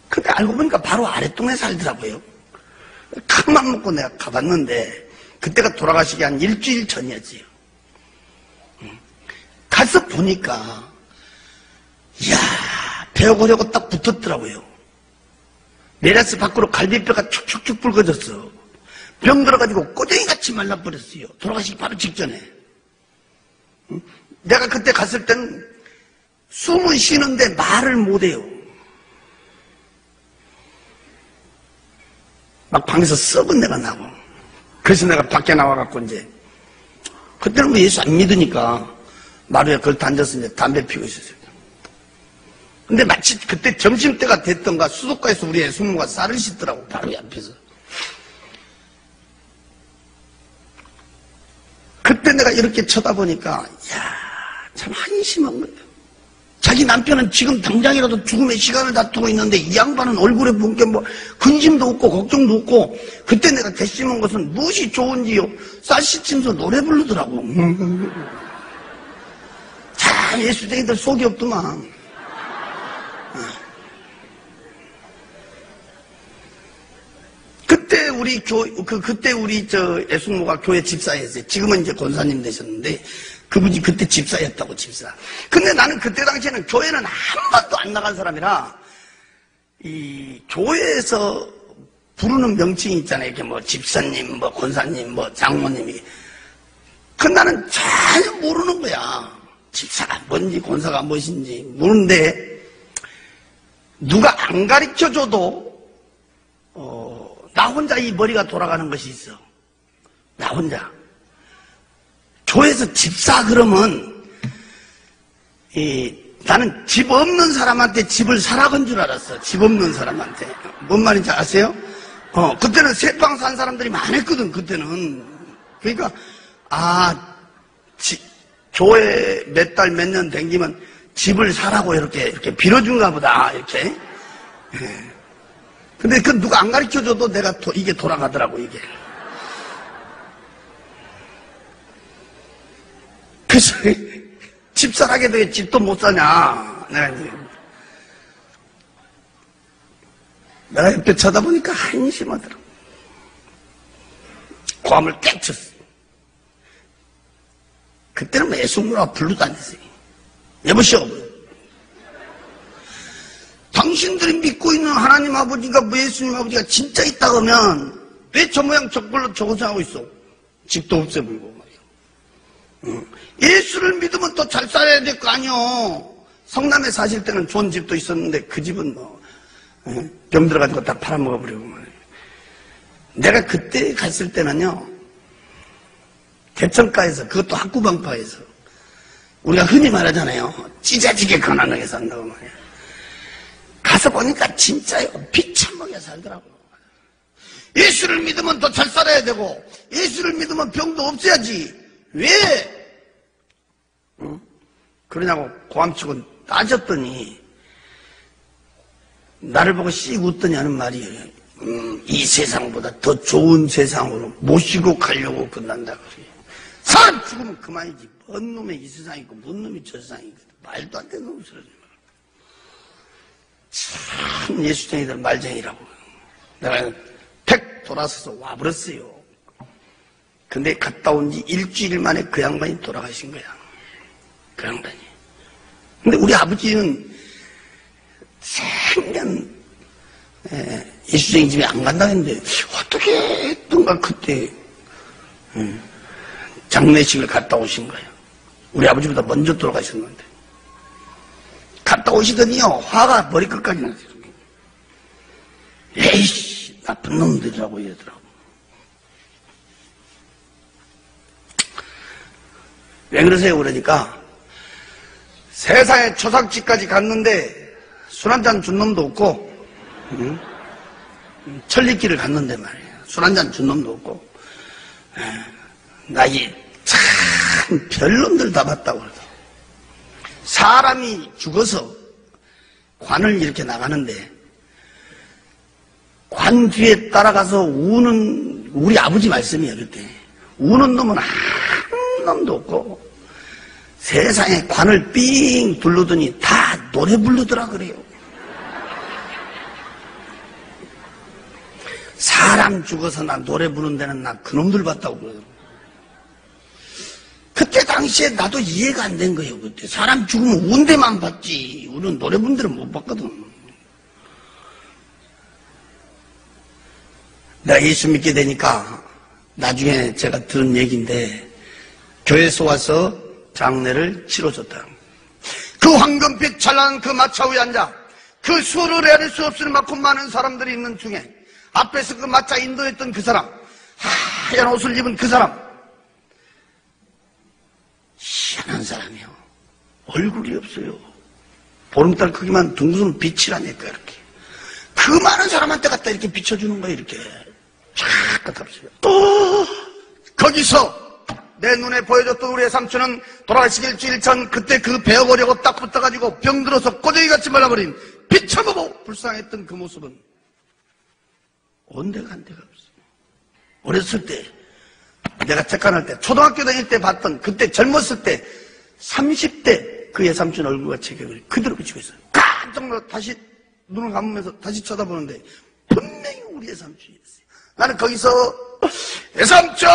근데 알고 보니까 바로 아랫동에 살더라고요. 큰맘 먹고 내가 가봤는데 그때가 돌아가시기 한 일주일 전이었지요. 가서 보니까 이야, 배워보려고 딱 붙었더라고요. 메라스 밖으로 갈비뼈가 축축축 붉어졌어. 병 들어가지고 꼬쟁이같이 말라버렸어요. 돌아가시기 바로 직전에. 내가 그때 갔을 땐 숨은 쉬는데 말을 못해요. 막 방에서 썩은 내가 나고. 그래서 내가 밖에 나와갖고 이제 그때는 뭐 예수 안 믿으니까 마루에 걸터 앉아서 이제 담배 피우고 있었어요. 근데 마치 그때 점심때가 됐던가 수도가에서 우리 애숙모가 쌀을 씻더라고 바로 옆에서. 그때 내가 이렇게 쳐다보니까 야, 참 한심한 거예요. 자기 남편은 지금 당장이라도 죽음의 시간을 다투고 있는데 이 양반은 얼굴에 본 게 뭐 근심도 없고 걱정도 없고. 그때 내가 괘씸한 것은 무엇이 좋은지요. 쌀 씻으면서 노래 부르더라고. 참 예수쟁이들 속이 없더만. 그때 우리 애숙모가 교회 집사였어요. 지금은 이제 권사님 되셨는데 그분이 그때 집사였다고. 집사. 근데 나는 그때 당시에는 교회는 한 번도 안 나간 사람이라 이 교회에서 부르는 명칭이 있잖아요. 이렇게 뭐 집사님, 뭐 권사님, 뭐 장모님이. 그 나는 전혀 모르는 거야. 집사가 뭔지 권사가 무엇인지 모르는데 누가 안 가르쳐줘도 나 혼자 이 머리가 돌아가는 것이 있어. 나 혼자. 교회에서 집사 그러면 나는 집 없는 사람한테 집을 사라건 줄 알았어. 집 없는 사람한테. 뭔 말인지 아세요? 그때는 새빵 산 사람들이 많았거든. 그때는. 그러니까 교회 몇 달 몇 년 댕기면 집을 사라고 이렇게 빌어준가 보다. 이렇게. 근데 그 누가 안 가르쳐줘도 내가 이게 돌아가더라고, 이게. 그래서 집사하게 돼 집도 못 사냐. 내가 옆에 쳐다보니까 한심하더라고. 고함을 깨쳤어요. 그때는 뭐 예수님이라고 부르도 다녔어요. 여보시오, 당신들이 믿고 있는 하나님 아버지가, 뭐 예수님 아버지가 진짜 있다고 하면 왜 저 모양 저걸로 저고생하고 있어? 집도 없애버리고 말이야. 예수를 믿으면 또 잘 살아야 될 거 아니요. 성남에 사실 때는 좋은 집도 있었는데 그 집은 뭐 병 들어가지고 다 팔아먹어버리고 말이야. 내가 그때 갔을 때는요, 개천가에서, 그것도 학구방파에서 우리가 흔히 말하잖아요, 찢어지게 가난하게 산다고 말이야. 가서 보니까 진짜요, 비참하게 살더라고. 예수를 믿으면 더 잘 살아야 되고, 예수를 믿으면 병도 없애야지. 왜? 그러냐고 고함치고 따졌더니 나를 보고 씩 웃더니 하는 말이, 이 세상보다 더 좋은 세상으로 모시고 가려고 끝난다 그래. 사람 죽으면 그만이지. 뭔 놈의 이 세상이고 뭔 놈이 저 세상이고 말도 안 되는 놈을 쓰러지 마라. 참 예수쟁이들 말쟁이라고. 내가 팩 돌아서서 와버렸어요. 근데 갔다 온 지 일주일 만에 그 양반이 돌아가신 거야. 그 양반이. 근데 우리 아버지는 생전 예수쟁이 집에 안 간다 했는데 어떻게 했던가 그때 장례식을 갔다 오신 거예요. 우리 아버지보다 먼저 돌아가셨는데 갔다 오시더니요, 화가 머리끝까지 났어요. 에이씨, 나쁜 놈들이라고 이러더라고. 왜 그러세요? 그러니까 세상에 초상집까지 갔는데 술 한잔 준 놈도 없고, 천리길을 갔는데 말이에요. 술 한잔 준 놈도 없고, 나이 참 별놈들 다 봤다고 그러더라고. 사람이 죽어서 관을 이렇게 나가는데 관 뒤에 따라가서 우는, 우리 아버지 말씀이에요. 그때 우는 놈은 한 놈도 없고 세상에 관을 삥 둘러더니 다 노래 부르더라 그래요. 사람 죽어서 나 노래 부르는 데는 나 그놈들 봤다고 그러더라고. 그때 당시에 나도 이해가 안 된 거예요. 그때 사람 죽으면 운 데만 봤지 우리는 노래 부르는 데는 못 봤거든. 내가 예수 믿게 되니까 나중에 제가 들은 얘기인데, 교회에서 와서 장례를 치러줬다. 그 황금빛 찬란한 그 마차 위에 앉아 그 수를 헤아릴 수 없을 만큼 많은 사람들이 있는 중에 앞에서 그 마차 인도했던 그 사람, 하얀 옷을 입은 그 사람, 희한한 사람이요. 얼굴이 없어요. 보름달 크기만 둥근 빛이라니까 이렇게. 그 많은 사람한테 갖다 이렇게 비춰주는 거예요. 이렇게 쫙 갖다 비춰요. 거기서 내 눈에 보여줬던 우리의 삼촌은 돌아가시기 일주일 전 그때 그 베어보려고 딱 붙어가지고 병들어서 꼬쟁이같이 말라버린 비춰보고 불쌍했던 그 모습은 온데가 한 데가 없어요. 어렸을 때 내가 책간할 때 초등학교 다닐 때 봤던, 그때 젊었을 때 30대 그의 삼촌 얼굴과 체격을 그대로 비치고 있어요. 깜짝 놀라 다시 눈을 감으면서 다시 쳐다보는데 분명히 우리의 삼촌이었어요. 나는 거기서 애삼촌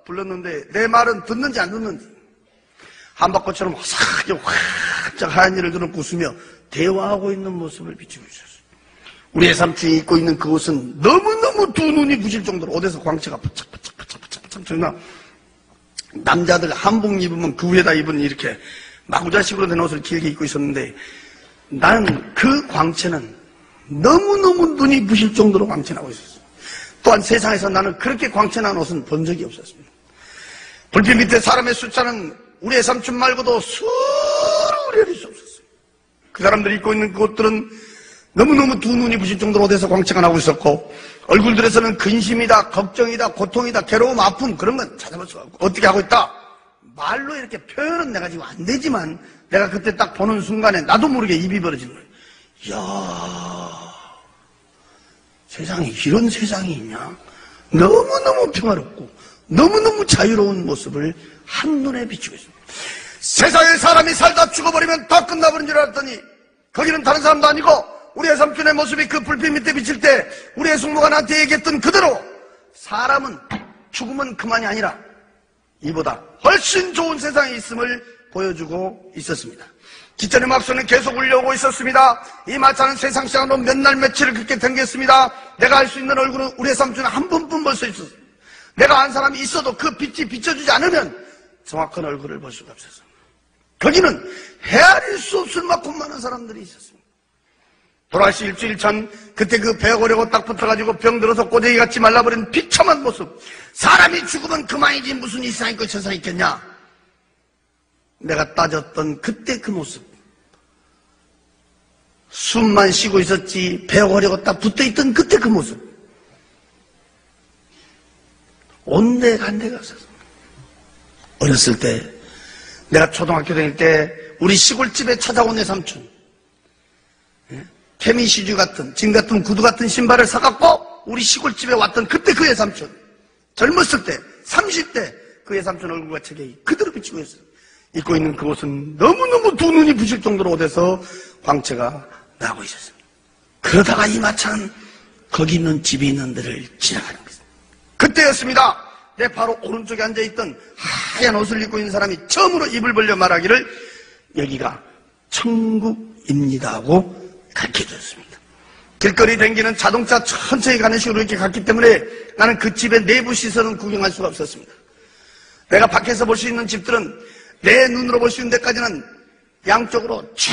불렀는데 내 말은 듣는지 안 듣는지 한바퀴처럼 화사하게 활짝 하얀 일을 들어 웃으며 대화하고 있는 모습을 비추고 있었어요. 우리의 삼촌이 입고 있는 그 옷은 너무너무 두 눈이 부실 정도로 옷에서 광채가 바짝바짝 정말 남자들 한복 입으면 그 위에다 입은 이렇게 마구자식으로 된 옷을 길게 입고 있었는데 나는 그 광채는 너무너무 눈이 부실 정도로 광채나고 있었어요. 또한 세상에서 나는 그렇게 광채난 옷은 본 적이 없었습니다. 불빛 밑에 사람의 숫자는 우리의 삼촌 말고도 수를 헤아릴 수 없었어요. 그 사람들이 입고 있는 그 옷들은 너무너무 두 눈이 부실 정도로 어디서 광채가 나고 있었고, 얼굴들에서는 근심이다, 걱정이다, 고통이다, 괴로움, 아픔, 그런 건 찾아볼 수가 없고, 어떻게 하고 있다? 말로 이렇게 표현은 내가 지금 안 되지만, 내가 그때 딱 보는 순간에 나도 모르게 입이 벌어지는 거예요. 이야, 세상에 이런 세상이 있냐? 너무너무 평화롭고, 너무너무 자유로운 모습을 한눈에 비추고 있습니다. 세상에 사람이 살다 죽어버리면 다 끝나버린 줄 알았더니, 거기는 다른 사람도 아니고, 우리의 삼촌의 모습이 그 불빛 밑에 비칠 때 우리의 숙모가 나한테 얘기했던 그대로 사람은 죽으면 그만이 아니라 이보다 훨씬 좋은 세상에 있음을 보여주고 있었습니다. 기천의 막소는 계속 울려오고 있었습니다. 이 마차는 세상 시간으로 몇 날 며칠을 그렇게 댕겼습니다. 내가 알 수 있는 얼굴은 우리 삼촌은 한 번뿐 볼 수 있었어요. 내가 안 사람이 있어도 그 빛이 비춰주지 않으면 정확한 얼굴을 볼 수가 없었습니다. 거기는 헤아릴 수 없을 만큼 많은 사람들이 있었습니다. 돌아가시 일주일 전 그때 그 배워보려고 딱 붙어가지고 병들어서 꼬쟁이같이 말라버린 비참한 모습. 사람이 죽으면 그만이지 무슨 이 세상 있고 저 세상 있겠냐. 내가 따졌던 그때 그 모습. 숨만 쉬고 있었지 배워보려고 딱 붙어있던 그때 그 모습. 온데간데가 없었습니다. 어렸을 때 내가 초등학교 다닐 때 우리 시골집에 찾아온 내 삼촌, 케미시주 같은 진 같은 구두 같은 신발을 사갖고 우리 시골집에 왔던 그때 그 애삼촌, 젊었을 때 30대 그 애삼촌 얼굴과 체격이 그대로 비치고 있어요. 입고 있는 그 옷은 너무너무 두 눈이 부실 정도로 옷에서 광채가 나고 있었습니다. 그러다가 이 마차는 거기 있는 집이 있는 데를 지나가는 거예요. 그때였습니다. 내 바로 오른쪽에 앉아있던 하얀 옷을 입고 있는 사람이 처음으로 입을 벌려 말하기를 여기가 천국입니다 하고 가르쳐줬습니다. 길거리 댕기는 자동차 천천히 가는 식으로 이렇게 갔기 때문에 나는 그 집의 내부 시설은 구경할 수가 없었습니다. 내가 밖에서 볼 수 있는 집들은 내 눈으로 볼 수 있는 데까지는 양쪽으로 쫙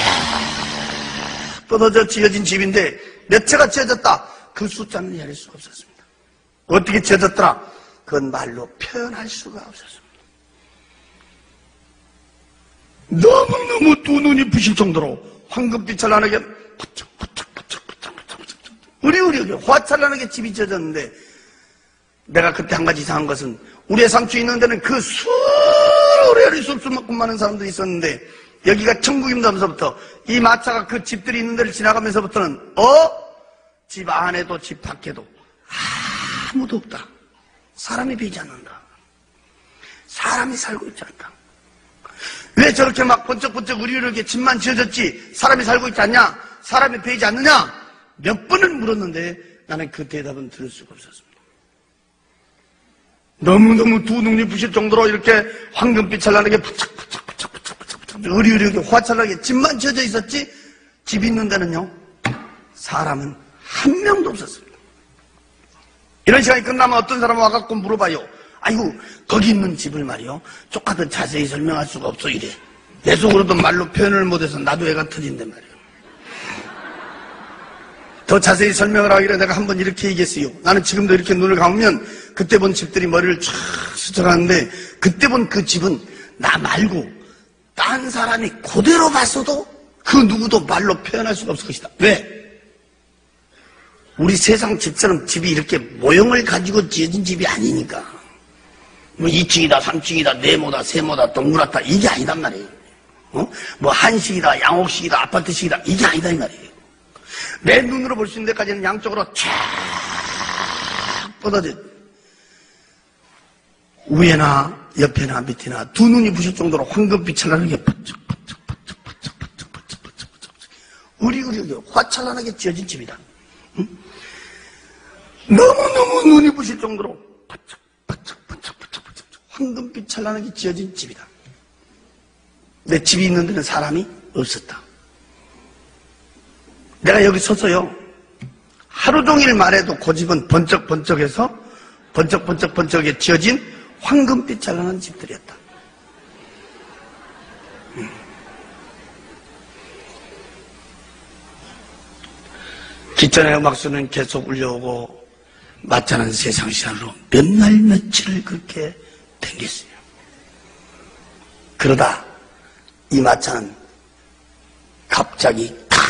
뻗어져 지어진 집인데 몇 채가 지어졌다. 그 숫자는 헤아릴 수가 없었습니다. 어떻게 지어졌더라? 그건 말로 표현할 수가 없었습니다. 너무너무 두 눈이 부실 정도로 황금빛찬란하게 으리으리 화찬란하게 집이 지어졌는데 내가 그때 한 가지 이상한 것은 우리의 상추 있는 데는 그 수를 헤아릴 수 없을 만큼 많은 사람들이 있었는데 여기가 천국입니다 하면서부터 이 마차가 그 집들이 있는 데를 지나가면서부터는 집 안에도 집 밖에도 아무도 없다. 사람이 보이지 않는다. 사람이 살고 있지 않다. 왜 저렇게 막 번쩍번쩍 우리에게 집만 지어졌지 사람이 살고 있지 않냐? 사람이 보이지 않느냐? 몇 번을 물었는데 나는 그 대답은 들을 수가 없었습니다. 너무너무 두 눈이 부실 정도로 이렇게 황금빛 찬란하게 으리으리하게 화찬하게 집만 지어져 있었지 집 있는 데는요 사람은 한 명도 없었습니다. 이런 시간이 끝나면 어떤 사람은 와갖고 물어봐요. 아이고 거기 있는 집을 말이요 조금 자세히 설명할 수가 없어 이래. 내 속으로도 말로 표현을 못해서 나도 애가 터진단 말이에요. 더 자세히 설명을 하기를 내가 한번 이렇게 얘기했어요. 나는 지금도 이렇게 눈을 감으면 그때 본 집들이 머리를 쫙 스쳐가는데 그때 본 그 집은 나 말고 딴 사람이 그대로 봤어도 그 누구도 말로 표현할 수가 없을 것이다. 왜? 우리 세상 집처럼 집이 이렇게 모형을 가지고 지어진 집이 아니니까. 뭐 2층이다, 3층이다, 네모다, 세모다, 동그랗다 이게 아니단 말이에요. 뭐 한식이다, 양옥식이다, 아파트식이다 이게 아니다 이 말이에요. 내 눈으로 볼 수 있는 데까지는 양쪽으로 쫙 뻗어져 위에나 옆에나 밑에나 두 눈이 부실 정도로 황금빛 찬란하게 으리으리하게 화찬란하게 지어진 집이다. 응? 너무너무 눈이 부실 정도로 황금빛 찬란하게 지어진 집이다. 내 집이 있는 데는 사람이 없었다. 내가 여기 서서요 하루 종일 말해도 그 집은 번쩍번쩍해서 번쩍번쩍번쩍하게 지어진 황금빛 찬란한 집들이었다. 기천의 음악수는 계속 울려오고 마차는 세상 시간으로 몇 날 며칠을 그렇게 댕겼어요. 그러다 이 마차는 갑자기 탁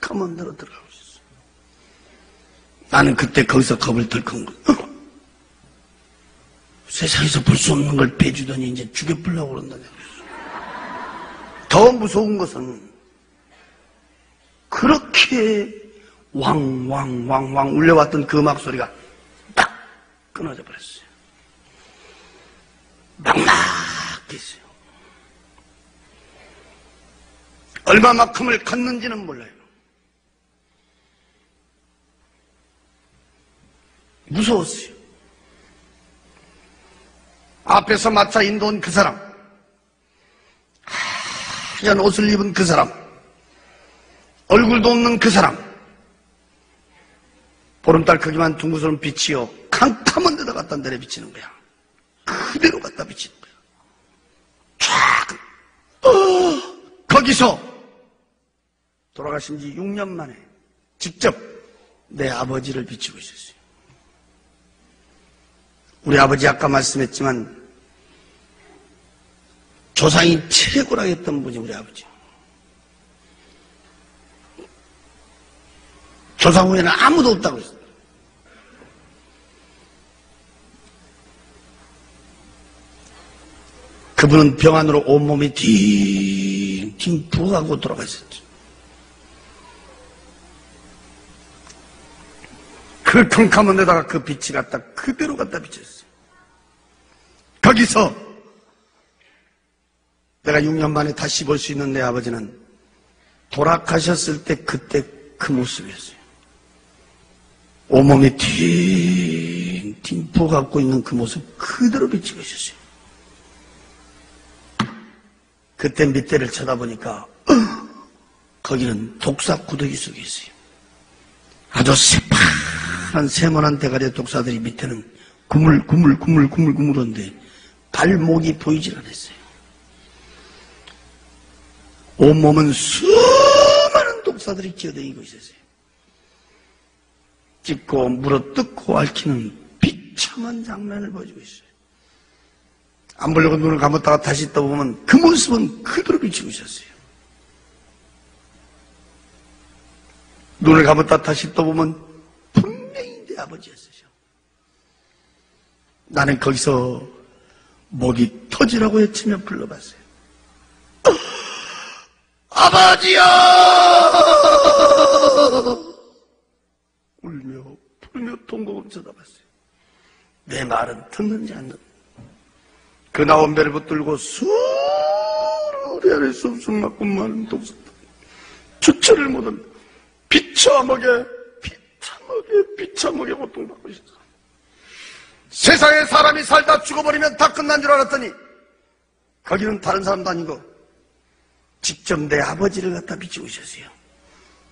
하면 들어가고 있었어요. 나는 그때 거기서 겁을 덜컥 세상에서 볼 수 없는 걸 빼주더니 이제 죽여보려고 그런다. 더 무서운 것은 그렇게 왕왕왕왕 울려왔던 그 음악 소리가 딱 끊어져 버렸어요. 막막했어요. 얼마만큼을 갔는지는 몰라요. 무서웠어요. 앞에서 마차 인도온 그 사람, 하얀 옷을 입은 그 사람, 얼굴도 없는 그 사람, 보름달 크기만 둥그스런 빛이요 캄캄한 데다 갖다 내려 비치는 거야. 그대로 갖다 비치는 거야. 쫙. 거기서 돌아가신 지 6년 만에 직접 내 아버지를 비치고 있었어요. 우리 아버지 아까 말씀했지만 조상이 최고라고 했던 분이 우리 아버지. 조상 후에는 아무도 없다고 했어요. 그분은 병안으로 온몸이 팅팅 부어가고 돌아가 있었죠. 그 캄캄한 데다가 그 빛이 갖다 그대로 갖다 비쳤어요. 거기서 내가 6년 만에 다시 볼 수 있는 내 아버지는 돌아가셨을 때 그때 그 모습이었어요. 온몸이 팅팅 부어갖고 있는 그 모습 그대로 비치고 있었어요. 그때 밑에를 쳐다보니까 거기는 독사 구더기 속에 있어요. 아주 새파란 세모난 대가리의 독사들이 밑에는 구물구물한데 발목이 보이질 않았어요. 온몸은 수많은 독사들이 기어다니고 있었어요. 찢고 물어뜯고 앓히는 비참한 장면을 보여주고 있어요. 안 보려고 눈을 감았다가 다시 떠보면 그 모습은 그대로 비치고 있었어요. 눈을 감았다 다시 떠보면 분명히 내 아버지였어요. 나는 거기서 목이 터지라고 외치며 불러봤어요. 아버지야! 울며 부르며 통곡을 쳐다봤어요. 내 말은 듣는지 안 듣는지. 그 나온 배를 붙들고 수르르 아래 쑥쑥 맞고 많은 독사들 주체를 못합니다. 비참하게 고통받고 있었어요. 세상에 사람이 살다 죽어버리면 다 끝난 줄 알았더니 거기는 다른 사람도 아니고 직접 내 아버지를 갖다 비치고 있었어요.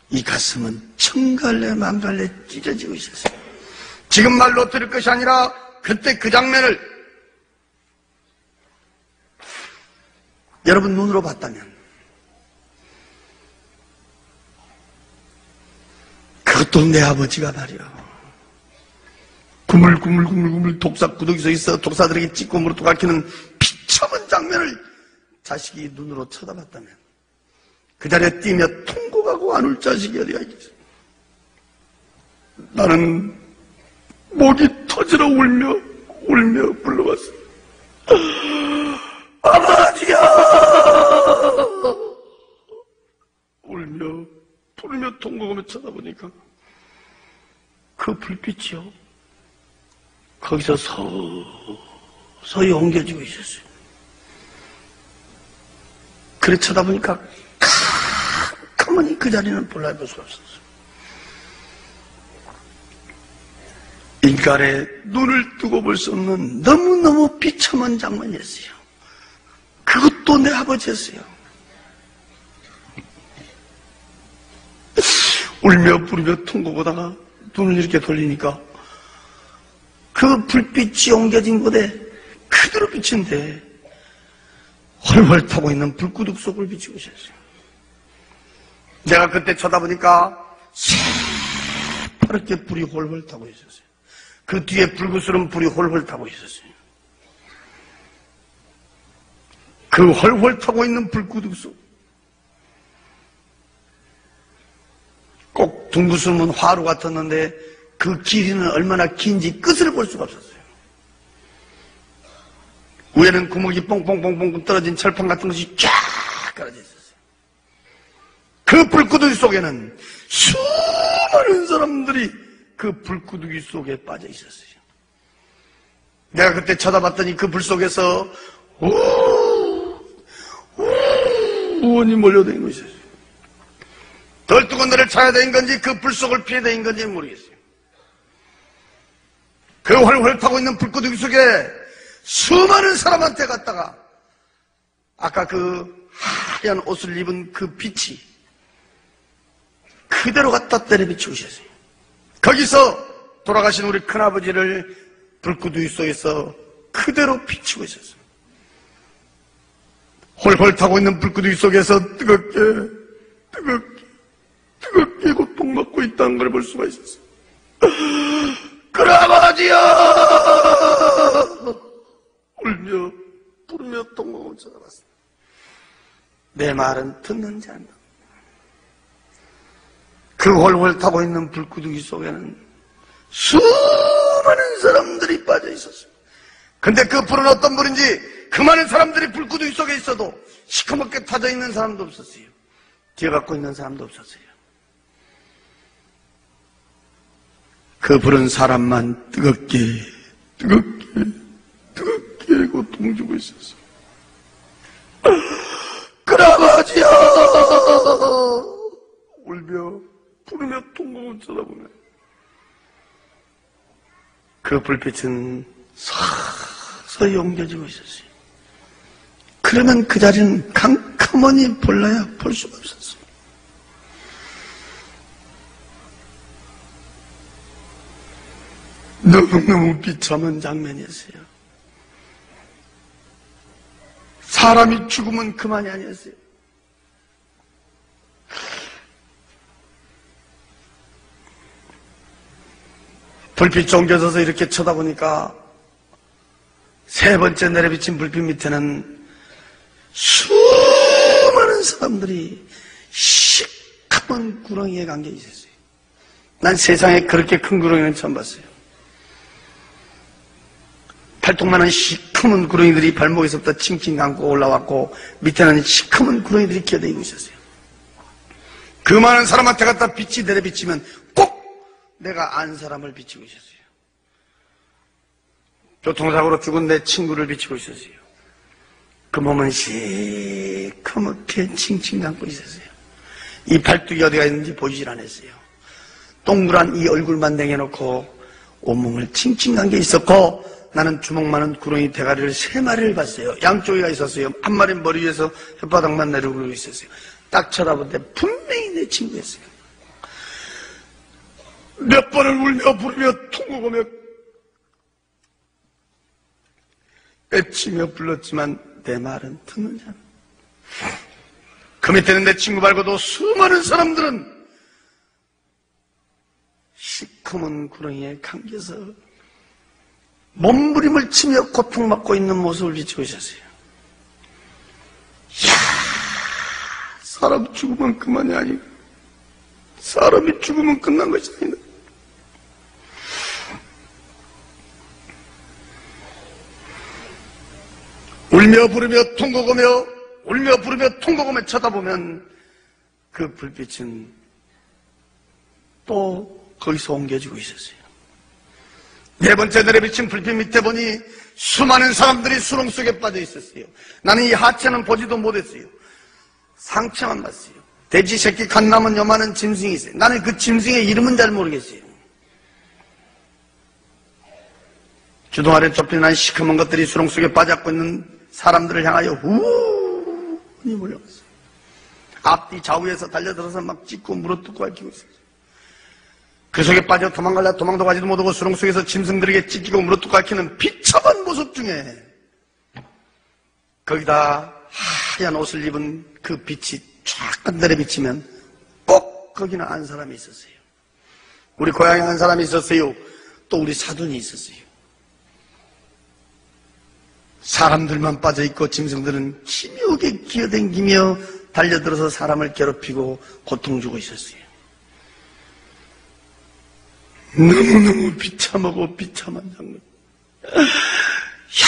이 가슴은 천갈래 만갈래 찢어지고 있었어요. 지금 말로 들을 것이 아니라 그때 그 장면을 여러분 눈으로 봤다면 그것도 내 아버지가 말이야. 구물구물 독사 구더기 속에 있어 독사들에게 찢고 물어뜯고 앓히는 비참한 장면을 자식이 눈으로 쳐다봤다면 그 자리에 뛰며 통곡하고 안 울 자식이 어디가 있겠어. 나는 목이 터지러 울며 불러봤어. 아버지야! 울며 부르며 통곡하며 쳐다보니까 그 불빛이요 거기서 서서히 옮겨지고 있었어요. 그래 쳐다보니까 가만히 그 자리는 볼라볼 수가 없었어요. 인간의 눈을 뜨고 볼 수 없는 너무너무 비참한 장면이었어요. 그것도 내 아버지였어요. 울며 부르며 통곡하다가 눈을 이렇게 돌리니까 그 불빛이 옮겨진 곳에 그대로 비친데 훨훨 타고 있는 불구둑 속을 비치고 있었어요. 내가 그때 쳐다보니까 새파랗게 불이 훨훨 타고 있었어요. 그 뒤에 불구스러운 불이 훨훨 타고 있었어요. 그 훨훨 타고 있는 불구둑 속 꼭 둥그스름은 화로 같았는데 그 길이는 얼마나 긴지 끝을 볼 수가 없었어요. 위에는 구멍이 뽕뽕뽕뽕 떨어진 철판 같은 것이 쫙 깔아져 있었어요. 그 불구덩이 속에는 수많은 사람들이 그 불구덩이 속에 빠져 있었어요. 내가 그때 쳐다봤더니 그 불 속에서 우원이 몰려다니고 있었어요. 덜 뜨거운 데를 찾아다닌 건지 그 불 속을 피해다닌 건지 모르겠어요. 그 활활 타고 있는 불구덩이 속에 수많은 사람한테 갔다가 아까 그 하얀 옷을 입은 그 빛이 그대로 갖다 때려 비추셨어요. 거기서 돌아가신 우리 큰아버지를 불구덩이 속에서 그대로 비추고 있었어요. 홀홀 타고 있는 불구덩이 속에서 뜨겁게 고통받고 있다는 걸 볼 수가 있었어요. 큰아버지여! 울며 부르며 통곡을 쳐다봤습니다. 내 말은 듣는지 않나. 그 홀홀 타고 있는 불구덩이 속에는 수많은 사람들이 빠져 있었어요. 근데 그 불은 어떤 불인지 그 많은 사람들이 불구덩이 속에 있어도 시커멓게 타져 있는 사람도 없었어요. 뛰어갖고 있는 사람도 없었어요. 그 불은 사람만 뜨겁게 고통 주고 있었어요. 큰아버지야! 울며 부르며 통곡을 쳐다보며 그 불빛은 서서히 옮겨지고 있었어요. 그러면 그 자리는 캄캄하니 볼라야 볼 수가 없었어요. 너무너무 비참한 장면이었어요. 사람이 죽으면 그만이 아니었어요. 불빛이 옮겨져서 이렇게 쳐다보니까 세 번째 내려비친 불빛 밑에는 수많은 사람들이 시커먼 구렁이에 감겨 있었어요. 난 세상에 그렇게 큰 구렁이는 처음 봤어요. 팔뚝만한 시커먼 구렁이들이 발목에서부터 칭칭 감고 올라왔고 밑에는 시커먼 구렁이들이 기어다니고 있었어요. 그 많은 사람한테 갖다 빛이 내려비치면 꼭 내가 안 사람을 비치고 있었어요. 교통사고로 죽은 내 친구를 비치고 있었어요. 그 몸은 시커멓게 칭칭 감고 있었어요. 이 팔뚝이 어디가 있는지 보이질 않았어요. 동그란 이 얼굴만 내려놓고 온몸을 칭칭 감겨 있었고 나는 주먹만한 구렁이 대가리를 3마리를 봤어요. 양쪽에가 있었어요. 한 마리는 머리 위에서 혓바닥만 내려오고 있었어요. 딱 쳐다볼 때 분명히 내 친구였어요. 몇 번을 울며 부르며 통곡하며 외치며 불렀지만 내 말은 듣는지 않아. 그 밑에는 내 친구 말고도 수많은 사람들은 시커먼 구렁이에 감겨서 몸부림을 치며 고통받고 있는 모습을 비추고 있었어요. 이야, 사람 죽으면 그만이 아니고 사람이 죽으면 끝난 것이 아니다. 울며 부르며 통곡하며 쳐다보면 그 불빛은 또 거기서 옮겨지고 있었어요. 네 번째 내려비친 불빛 밑에 보니 수많은 사람들이 수렁 속에 빠져 있었어요. 나는 이 하체는 보지도 못했어요. 상처만 봤어요. 돼지 새끼 갓 남은 요만한 짐승이 있어요. 나는 그 짐승의 이름은 잘 모르겠어요. 주둥 아래 좁혀난 시커먼 것들이 수렁 속에 빠져있고 있는 사람들을 향하여 우니 몰려갔어요. 앞뒤 좌우에서 달려들어서 막 찢고 물어뜯고 핥히고 있었어요. 그 속에 빠져 도망갈라 도망도 가지도 못하고 수렁 속에서 짐승들에게 찢기고 물어뜯고 핥히는 비참한 모습 중에 거기다 하얀 옷을 입은 그 빛이 쫙 내려비치면 꼭 거기는 한 사람이 있었어요. 우리 고향에 한 사람이 있었어요. 또 우리 사돈이 있었어요. 사람들만 빠져있고 짐승들은 기묘하게 기어다니며 달려들어서 사람을 괴롭히고 고통 주고 있었어요. 너무너무 비참하고 비참한 장면. 이야,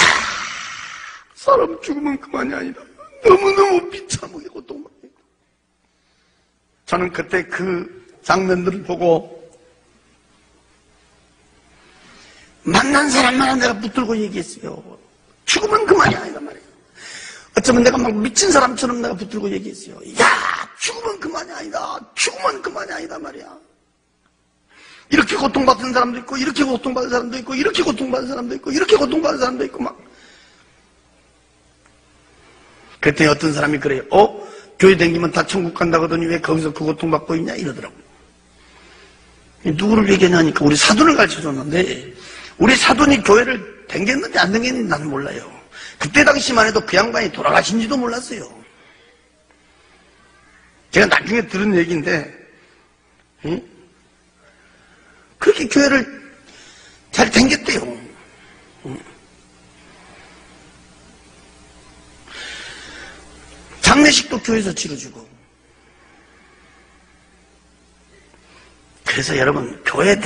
사람 죽으면 그만이 아니다. 너무너무 비참하게 고통받고 있다. 저는 그때 그 장면들을 보고 만난 사람마다 내가 붙들고 얘기했어요. 죽으면 그만이 아니다 말이에요. 어쩌면 내가 막 미친 사람처럼 내가 붙들고 얘기했어요. 야, 죽으면 그만이 아니다. 죽으면 그만이 아니다 말이야. 이렇게 고통받는 사람도 있고, 이렇게 고통받는 사람도 있고, 이렇게 고통받는 사람도 있고, 이렇게 고통받는 사람도 있고, 막. 그랬더니 어떤 사람이 그래요. 교회 다니면 다 천국 간다고 하더니 왜 거기서 그 고통받고 있냐? 이러더라고요. 누구를 얘기하냐니까 우리 사돈을 가르쳐줬는데, 우리 사돈이 교회를 댕겼는지 안 댕겼는지 나는 몰라요. 그때 당시만 해도 그 양반이 돌아가신지도 몰랐어요. 제가 나중에 들은 얘기인데, 그렇게 교회를 잘 댕겼대요. 장례식도 교회에서 치러주고. 그래서 여러분, 교회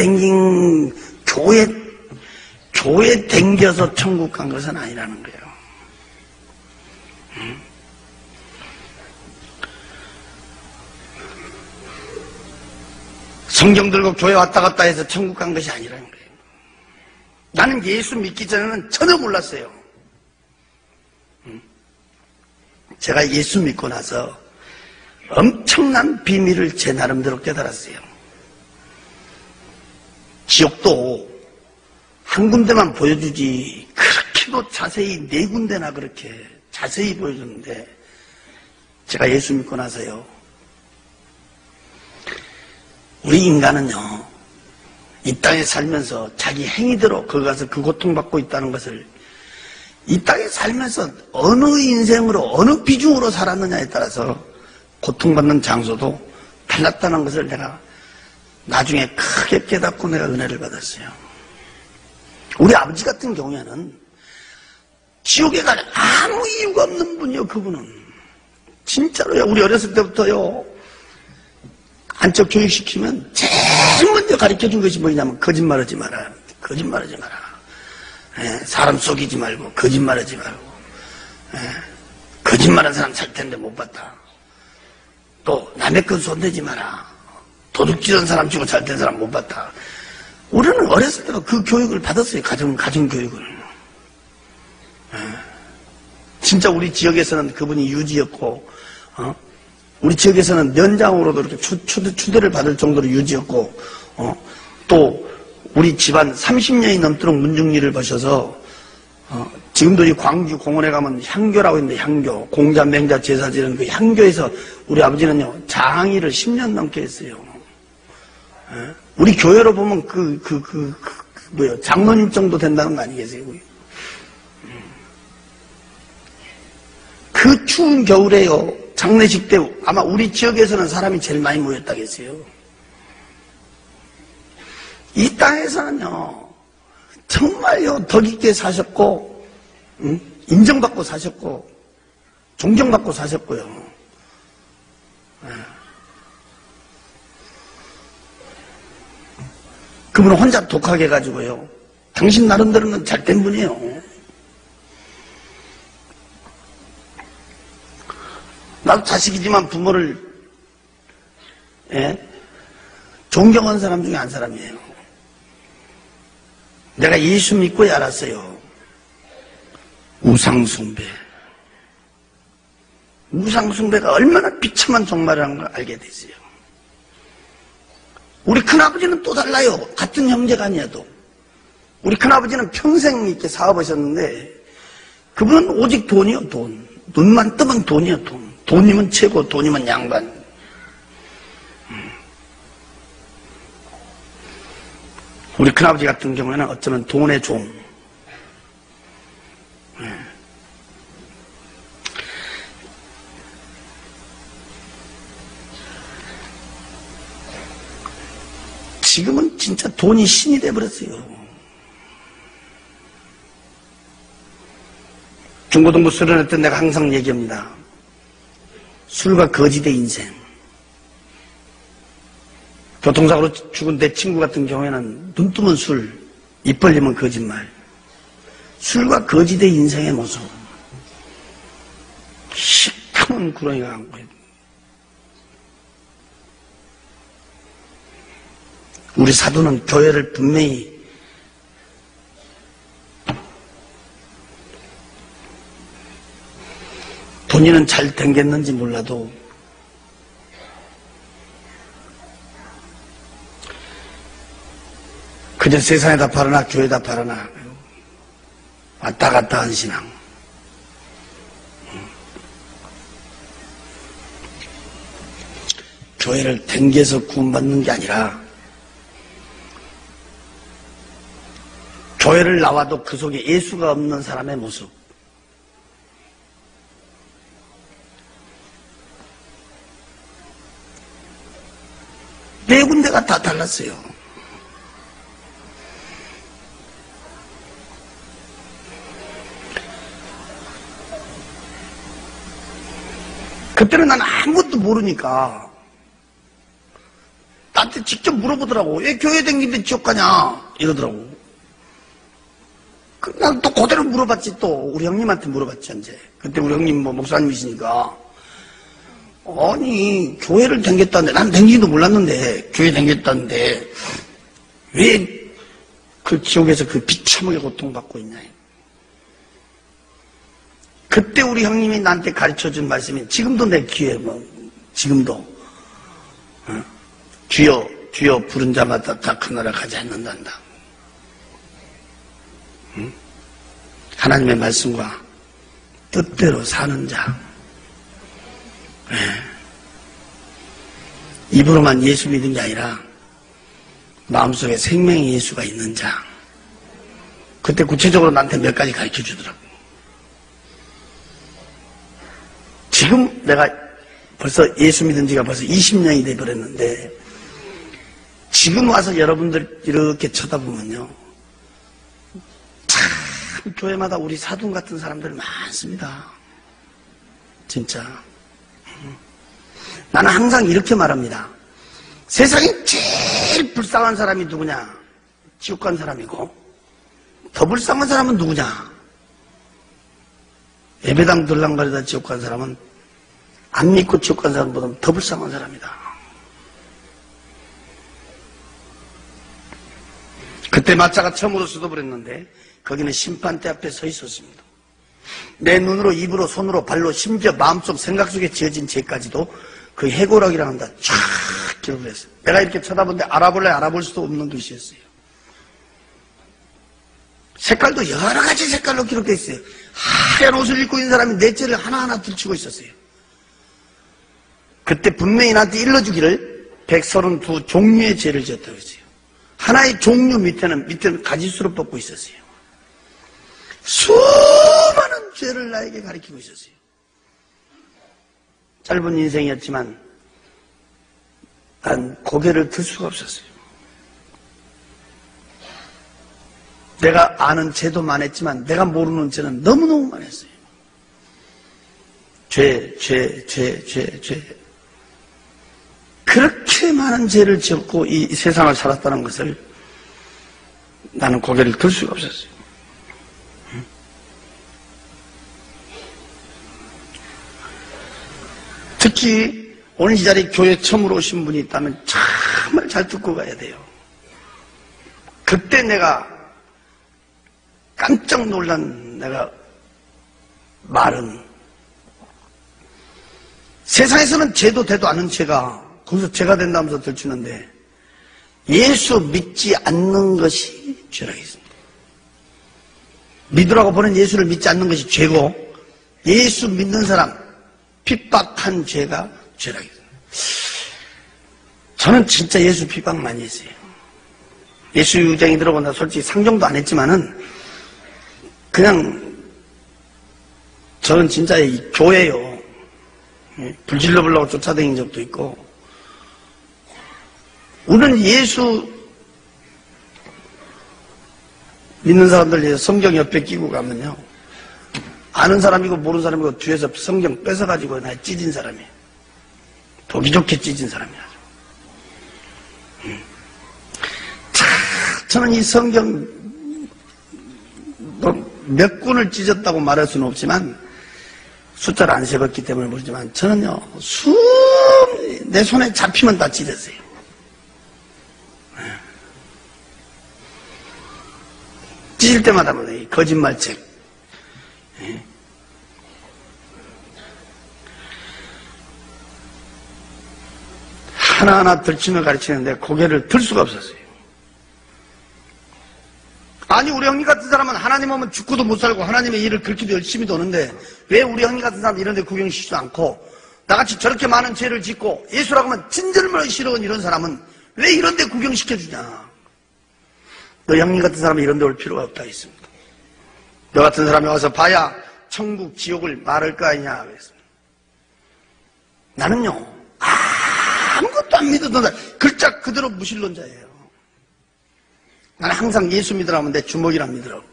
댕겨서 천국 간 것은 아니라는 거예요. 성경 들고 교회 왔다 갔다 해서 천국 간 것이 아니라는 거예요. 나는 예수 믿기 전에는 전혀 몰랐어요. 제가 예수 믿고 나서 엄청난 비밀을 제 나름대로 깨달았어요. 지옥도 한 군데만 보여주지 그렇게도 자세히 4군데나 그렇게 자세히 보여줬는데, 제가 예수 믿고 나서요, 우리 인간은요, 이 땅에 살면서 자기 행위대로 거기 가서 그 고통받고 있다는 것을, 이 땅에 살면서 어느 인생으로 어느 비중으로 살았느냐에 따라서 고통받는 장소도 달랐다는 것을 내가 나중에 크게 깨닫고 내가 은혜를 받았어요. 우리 아버지 같은 경우에는 지옥에 갈 아무 이유가 없는 분이요. 그분은 진짜로요. 우리 어렸을 때부터요, 안쪽 교육시키면 제일 먼저 가르쳐준 것이 뭐냐면 거짓말하지 마라. 거짓말하지 마라. 사람 속이지 말고 거짓말하지 말고. 거짓말한 사람 살 텐데 못 봤다. 또 남의 건 손대지 마라. 도둑질한 사람 치고 잘 된 사람 못 봤다. 우리는 어렸을 때도 그 교육을 받았어요. 가정 교육을. 진짜 우리 지역에서는 그분이 유지였고, 우리 지역에서는 연장으로도 이렇게 추대를 받을 정도로 유지였고, 또 우리 집안 30년이 넘도록 문중리를 보셔서, 지금도 이 광주 공원에 가면 향교라고 있는데, 향교, 공자, 맹자, 제사 지는 그 향교에서 우리 아버지는요, 장의를 10년 넘게 했어요. 우리 교회로 보면 장로님 정도 된다는 거 아니겠어요? 그 추운 겨울에요, 장례식 때 아마 우리 지역에서는 사람이 제일 많이 모였다겠어요. 이 땅에서는요, 정말요, 덕 있게 사셨고, 인정받고 사셨고, 존경받고 사셨고요. 그분은 혼자 독하게 해가지고요, 당신 나름대로는 잘된 분이에요. 나도 자식이지만 부모를 존경하는 사람 중에 한 사람이에요. 내가 예수 믿고야 알았어요. 우상숭배. 우상숭배가 얼마나 비참한 종말이라는 걸 알게 됐어요. 우리 큰아버지는 또 달라요. 같은 형제가 아니어도. 우리 큰아버지는 평생 이렇게 사업하셨는데, 그분은 오직 돈이요, 돈. 눈만 뜨면 돈이요, 돈. 돈이면 최고, 돈이면 양반. 우리 큰아버지 같은 경우에는 어쩌면 돈의 종. 지금은 진짜 돈이 신이 돼버렸어요. 중고등부 수련회 때 내가 항상 얘기합니다. 술과 거짓의 인생. 교통사고로 죽은 내 친구 같은 경우에는 눈 뜨면 술, 입 벌리면 거짓말. 술과 거짓의 인생의 모습. 시커먼 구렁이가 안고 있고. 우리 사도는 교회를 분명히 본인은 잘 댕겼는지 몰라도 그저 세상에다 팔아나 교회에다 팔아나 왔다 갔다 한 신앙. 교회를 댕겨서 구원받는 게 아니라 교회를 나와도 그 속에 예수가 없는 사람의 모습. 네 군데가 다 달랐어요. 그때는 난 아무것도 모르니까 나한테 직접 물어보더라고. 왜 교회 다니는데 지옥 가냐 이러더라고. 난 또 그대로 물어봤지. 또 우리 형님한테 물어봤지. 이제 그때 우리 형님 뭐 목사님이시니까 아니 교회를 다녔다는데 난 다니지도 몰랐는데 교회 다녔다는데 왜 그 지옥에서 그 비참하게 고통받고 있냐. 그때 우리 형님이 나한테 가르쳐준 말씀이 지금도 내 귀에 지금도 주여 주여 부른 자마다 다 그 나라 가지 않는단다. 하나님의 말씀과 뜻대로 사는 자. 입으로만 예수 믿는 게 아니라 마음속에 생명의 예수가 있는 자. 그때 구체적으로 나한테 몇 가지 가르쳐 주더라고. 지금 내가 벌써 예수 믿은 지가 벌써 20년이 돼버렸는데 지금 와서 여러분들 이렇게 쳐다보면요 참 교회마다 우리 사돈 같은 사람들 많습니다. 진짜. 나는 항상 이렇게 말합니다. 세상에 제일 불쌍한 사람이 누구냐? 지옥 간 사람이고 더 불쌍한 사람은 누구냐? 예배당 들랑거리다 지옥 간 사람은 안 믿고 지옥 간 사람보다 더 불쌍한 사람이다. 그때 마차가 처음으로 쏟아버렸는데 거기는 심판대 앞에 서 있었습니다. 내 눈으로 입으로 손으로 발로 심지어 마음속 생각 속에 지어진 죄까지도 그 해고락이라는 다 쫙 기록을 했어요. 내가 이렇게 쳐다보는데 알아볼래 알아볼 수도 없는 글씨였어요. 색깔도 여러 가지 색깔로 기록되어 있어요. 하얀 옷을 입고 있는 사람이 내 죄를 하나하나 들추고 있었어요. 그때 분명히 나한테 일러주기를 132 종류의 죄를 지었다고 했어요. 하나의 종류 밑에는 가지수로 뽑고 있었어요. 수많은 죄를 나에게 가리키고 있었어요. 짧은 인생이었지만 난 고개를 들 수가 없었어요. 내가 아는 죄도 많았지만 내가 모르는 죄는 너무너무 많았어요. 죄. 그렇게 많은 죄를 지었고 이 세상을 살았다는 것을 나는 고개를 들 수가 없었어요. 특히 오늘 이 자리에 교회 처음으로 오신 분이 있다면 정말 잘 듣고 가야 돼요. 그때 내가 깜짝 놀란 내가 말은 세상에서는 죄도 돼도 않은 죄가 거기서 죄가 된다면서 들추는데 예수 믿지 않는 것이 죄라고 했습니다. 믿으라고 보낸 예수를 믿지 않는 것이 죄고 예수 믿는 사람 핍박한 죄가 죄라고 했습니다. 저는 진짜 예수 핍박 많이 했어요. 예수 유쟁이 들어오고 나 솔직히 상종도 안 했지만은 그냥 저는 진짜 이 교회요. 불질러 보려고 쫓아다닌 적도 있고 우리는 예수 믿는 사람들 성경 옆에 끼고 가면요 아는 사람이고 모르는 사람이고 뒤에서 성경 뺏어가지고 나 찢은 사람이에요. 보기 좋게 찢은 사람이야. 저는 이 성경 몇 군을 찢었다고 말할 수는 없지만 숫자를 안 세봤기 때문에 모르지만 저는요 내 손에 잡히면 다 찢었어요. 찢을 때마다 거짓말책. 하나하나 들추며 가르치는데 고개를 들 수가 없었어요. 아니 우리 형님 같은 사람은 하나님 오면 죽고도 못 살고 하나님의 일을 그렇게도 열심히 도는데 왜 우리 형님 같은 사람 이런 데 구경시키지도 않고 나같이 저렇게 많은 죄를 짓고 예수라고 하면 친절을 싫어하는 이런 사람은 왜 이런 데 구경시켜주냐. 너 형님 같은 사람은 이런 데 올 필요가 없다 했습니다. 너 같은 사람이 와서 봐야 천국 지옥을 말할 거 아니냐 그랬습니다. 나는요 아무것도 안 믿었던 사람, 글자 그대로 무신론자예요. 나는 항상 예수 믿으라면 내 주먹이라 믿으라고.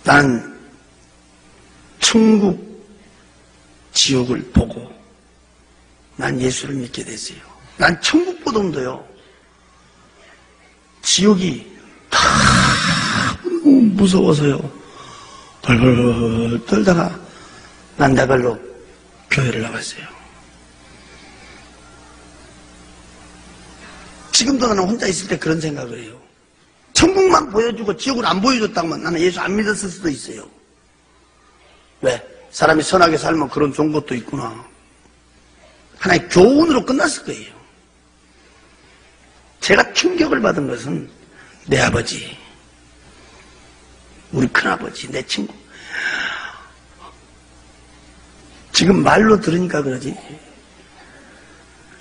난 천국 지옥을 보고 난 예수를 믿게 됐어요. 난 천국보다도요 지옥이 다 무서워서요 벌벌 떨다가 난 나발로 교회를 나갔어요. 지금도 나는 혼자 있을 때 그런 생각을 해요. 천국만 보여주고 지옥을 안 보여줬다면 나는 예수 안 믿었을 수도 있어요. 왜? 사람이 선하게 살면 그런 좋은 것도 있구나. 하나의 교훈으로 끝났을 거예요. 제가 충격을 받은 것은 내 아버지, 우리 큰아버지, 내 친구. 지금 말로 들으니까 그러지.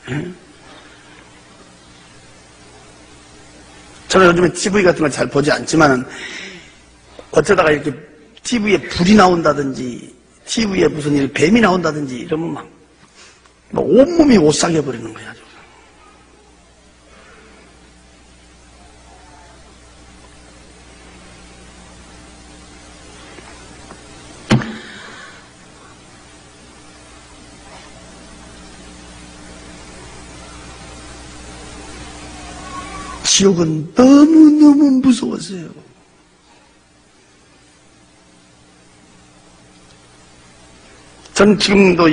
응? 저는 요즘에 TV 같은 걸 잘 보지 않지만은 어쩌다가 이렇게 TV에 불이 나온다든지 TV에 무슨 일 뱀이 나온다든지 이러면 막 온몸이 오싹해 버리는 거야. 지옥은 너무너무 무서웠어요. 전 지금도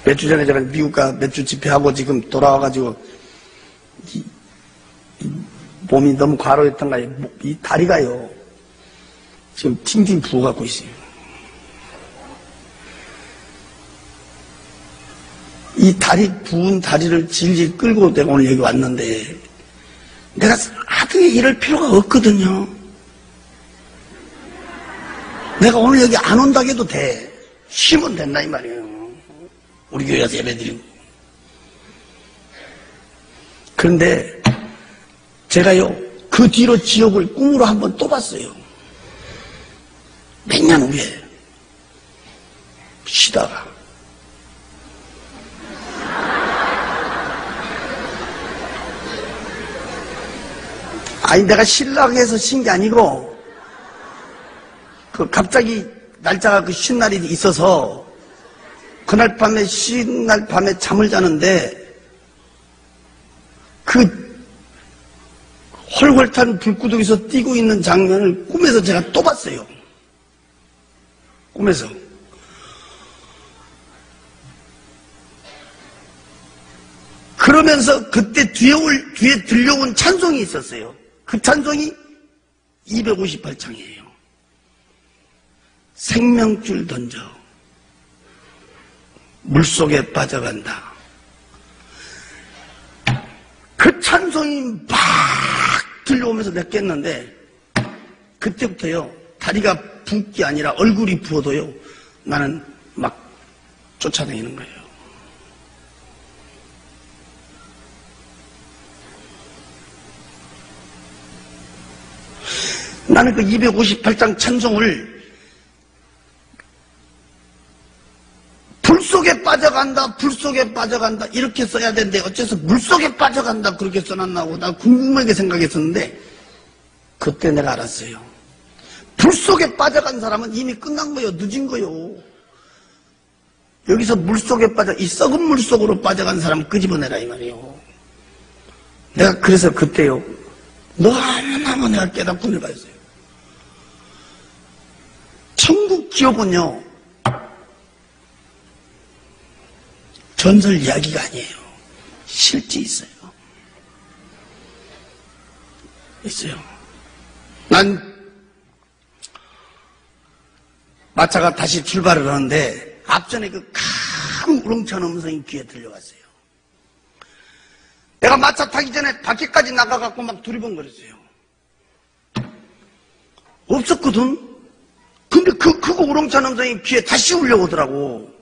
몇 주 전에 제가 미국 가 몇 주 집회하고 지금 돌아와가지고 몸이 너무 과로했던가요. 이 다리가요 지금 팅팅 부어갖고 있어요. 이 부은 다리를 질질 끌고 내가 오늘 여기 왔는데 내가 하등에 이럴 필요가 없거든요. 내가 오늘 여기 안 온다고 해도 돼. 쉬면 된다 이 말이에요. 우리 교회에서 예배드리고. 그런데 제가요 그 뒤로 지옥을 꿈으로 한번 또 봤어요. 몇 년 후에 쉬다가 아니 내가 신랑해서 쉰 게 아니고 갑자기 날짜가 쉰 날이 있어서 그날 밤에 쉰 날 밤에 잠을 자는데 그 헐헐 탄 불구덩이에서 뛰고 있는 장면을 꿈에서 제가 또 봤어요. 꿈에서. 그러면서 그때 뒤에 들려온 찬송이 있었어요. 그 찬송이 258창이에요. 생명줄 던져 물속에 빠져간다. 그 찬송이 막 들려오면서 내가 깼는데 그때부터요 다리가 붓기 아니라 얼굴이 부어도요 나는 막 쫓아다니는 거예요. 나는 그 258장 찬송을 불속에 빠져간다, 불속에 빠져간다 이렇게 써야 되는데 어째서 물속에 빠져간다 그렇게 써놨나고 나 궁금하게 생각했었는데 그때 내가 알았어요. 불속에 빠져간 사람은 이미 끝난 거요. 늦은 거요. 여기서 물속에 이 썩은 물속으로 빠져간 사람 끄집어내라 이 말이에요. 내가 그래서 그때요 너무너무 내가 깨닫고 봤어요. 천국 지옥은요 전설 이야기가 아니에요. 실제 있어요. 있어요. 난 마차가 다시 출발을 하는데 앞전에 그 큰 우렁찬 음성이 귀에 들려왔어요. 내가 마차 타기 전에 밖에까지 나가갖고 막 두리번거렸어요. 없었거든. 근데 그 크고 우렁찬 음성이 귀에 다시 울려오더라고.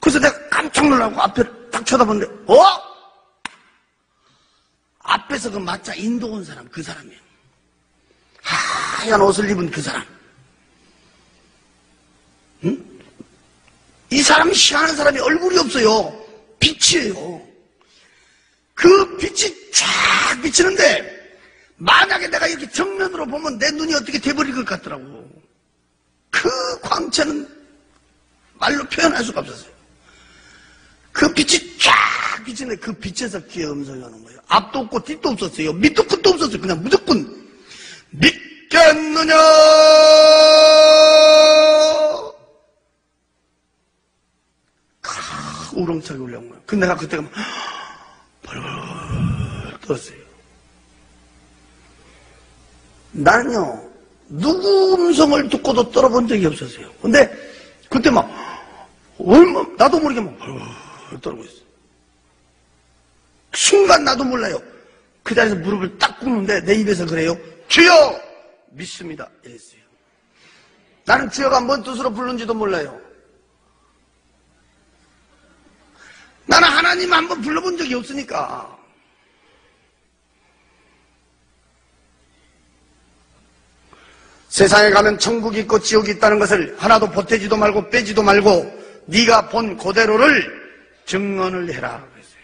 그래서 내가 깜짝 놀라고 앞에 딱 쳐다봤는데, 앞에서 그 마차 인도 온 사람, 그 사람이에요. 하얀 옷을 입은 그 사람. 응? 이 사람이 희한한 사람이 얼굴이 없어요. 빛이에요. 그 빛이 쫙 비치는데 만약에 내가 이렇게 정면으로 보면 내 눈이 어떻게 돼버릴 것 같더라고. 그 광채는 말로 표현할 수가 없었어요. 그 빛이 쫙 비치는데 그 빛에서 귀에 음성이 오는 거예요. 앞도 없고 뒤도 없었어요. 밑도 끝도 없었어요. 그냥 무조건 믿겠느냐. 우렁차게 올라온 거예요. 근데 내가 그때가 막 벌벌 떴어요. 나는요, 누구 음성을 듣고도 떨어본 적이 없었어요. 근데 그때 막 나도 모르게 막 벌벌 떨고 있어요. 순간 나도 몰라요. 그 자리에서 무릎을 딱 꿇는데 내 입에서 그래요. 주여 믿습니다 이랬어요. 나는 주여가 뭔 뜻으로 부르는지도 몰라요. 나는 하나님 한번 불러본 적이 없으니까. 세상에 가면 천국이 있고 지옥이 있다는 것을 하나도 보태지도 말고 빼지도 말고 네가 본 그대로를 증언을 해라 그랬어요.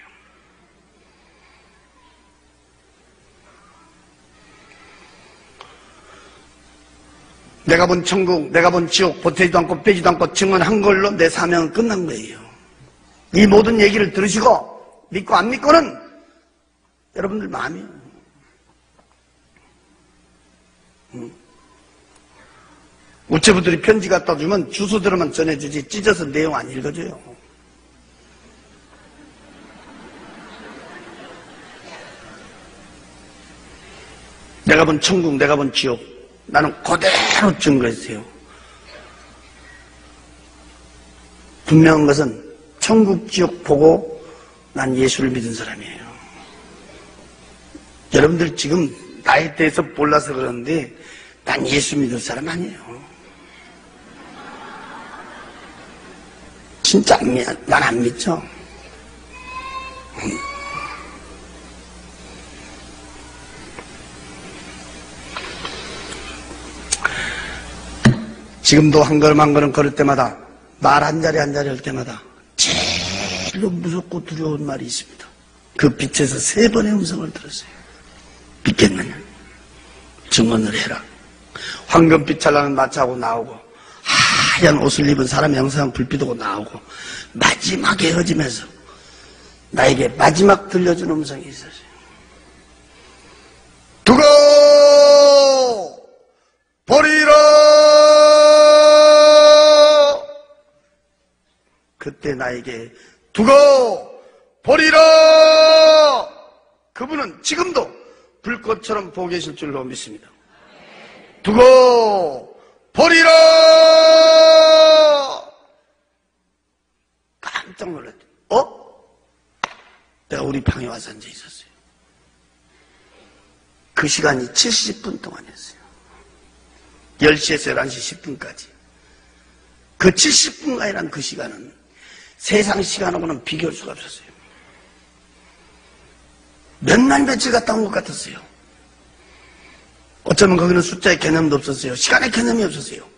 내가 본 천국, 내가 본 지옥 보태지도 않고 빼지도 않고 증언한 걸로 내 사명은 끝난 거예요. 이 모든 얘기를 들으시고 믿고 안 믿고는 여러분들 마음이에요. 우체부들이 편지 갖다 주면 주소대로만 전해주지 찢어서 내용 안 읽어줘요. 내가 본 천국, 내가 본 지옥 나는 그대로 증거했어요. 분명한 것은 천국, 지옥 보고 난 예수를 믿은 사람이에요. 여러분들 지금 나에 대해서 몰라서 그러는데 난 예수 믿을 사람 아니에요. 진짜 난 안 믿죠. 지금도 한 걸음 한 걸음 걸을 때마다 말 한 자리 한 자리 할 때마다 제일로 무섭고 두려운 말이 있습니다. 그 빛에서 3번의 음성을 들었어요. 믿겠느냐? 증언을 해라. 황금빛 찬란한 마차하고 나오고 하얀 옷을 입은 사람의 형상 불빛하고 나오고 마지막에 헤어지면서 나에게 마지막 들려준 음성이 있었어요. 두고 보리라. 그때 나에게 두고 보리라. 그분은 지금도 불꽃처럼 보고 계실 줄로 믿습니다. 두고 보리라. 깜짝 놀랐죠. 내가 우리 방에 와서 앉아 있었어요. 그 시간이 70분 동안이었어요. 10시에서 11시 10분까지. 그 70분간이란 그 시간은 세상 시간하고는 비교할 수가 없었어요. 몇 날 며칠 갔다 온 것 같았어요. 어쩌면 거기는 숫자의 개념도 없었어요. 시간의 개념이 없었어요.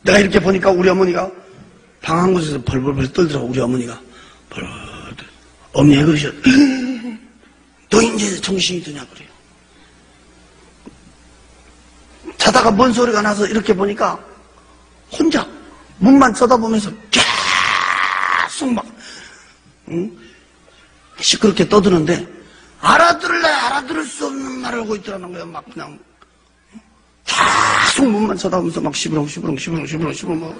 내가 이렇게 보니까 우리 어머니가 방 한 곳에서 벌벌벌 떨더라고. 우리 어머니가 벌벌. 어머니가 그러셔. 너 이제 정신이 드냐 그래요. 자다가 뭔 소리가 나서 이렇게 보니까 혼자 문만 쳐다보면서 계속 막 시끄럽게 떠드는데 알아들을래 알아들을 수 없는 말을 하고 있더라는 거예요. 막 그냥 계속 문만 쳐다보면서 막 시부렁 막.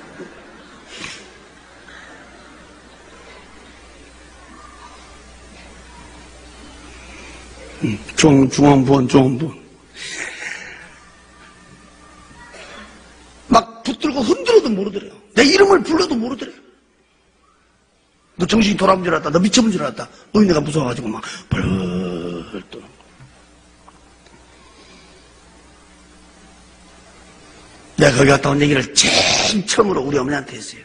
중앙부원 막 붙들고 흔들어 이름을 불러도 모르더래. 너 정신이 돌아온 줄 알았다. 너 미쳐본 줄 알았다. 노인네가 무서워가지고 막 벌벌 떠는 거. 내가 거기 갔다 온 얘기를 제일 처음으로 우리 어머니한테 했어요.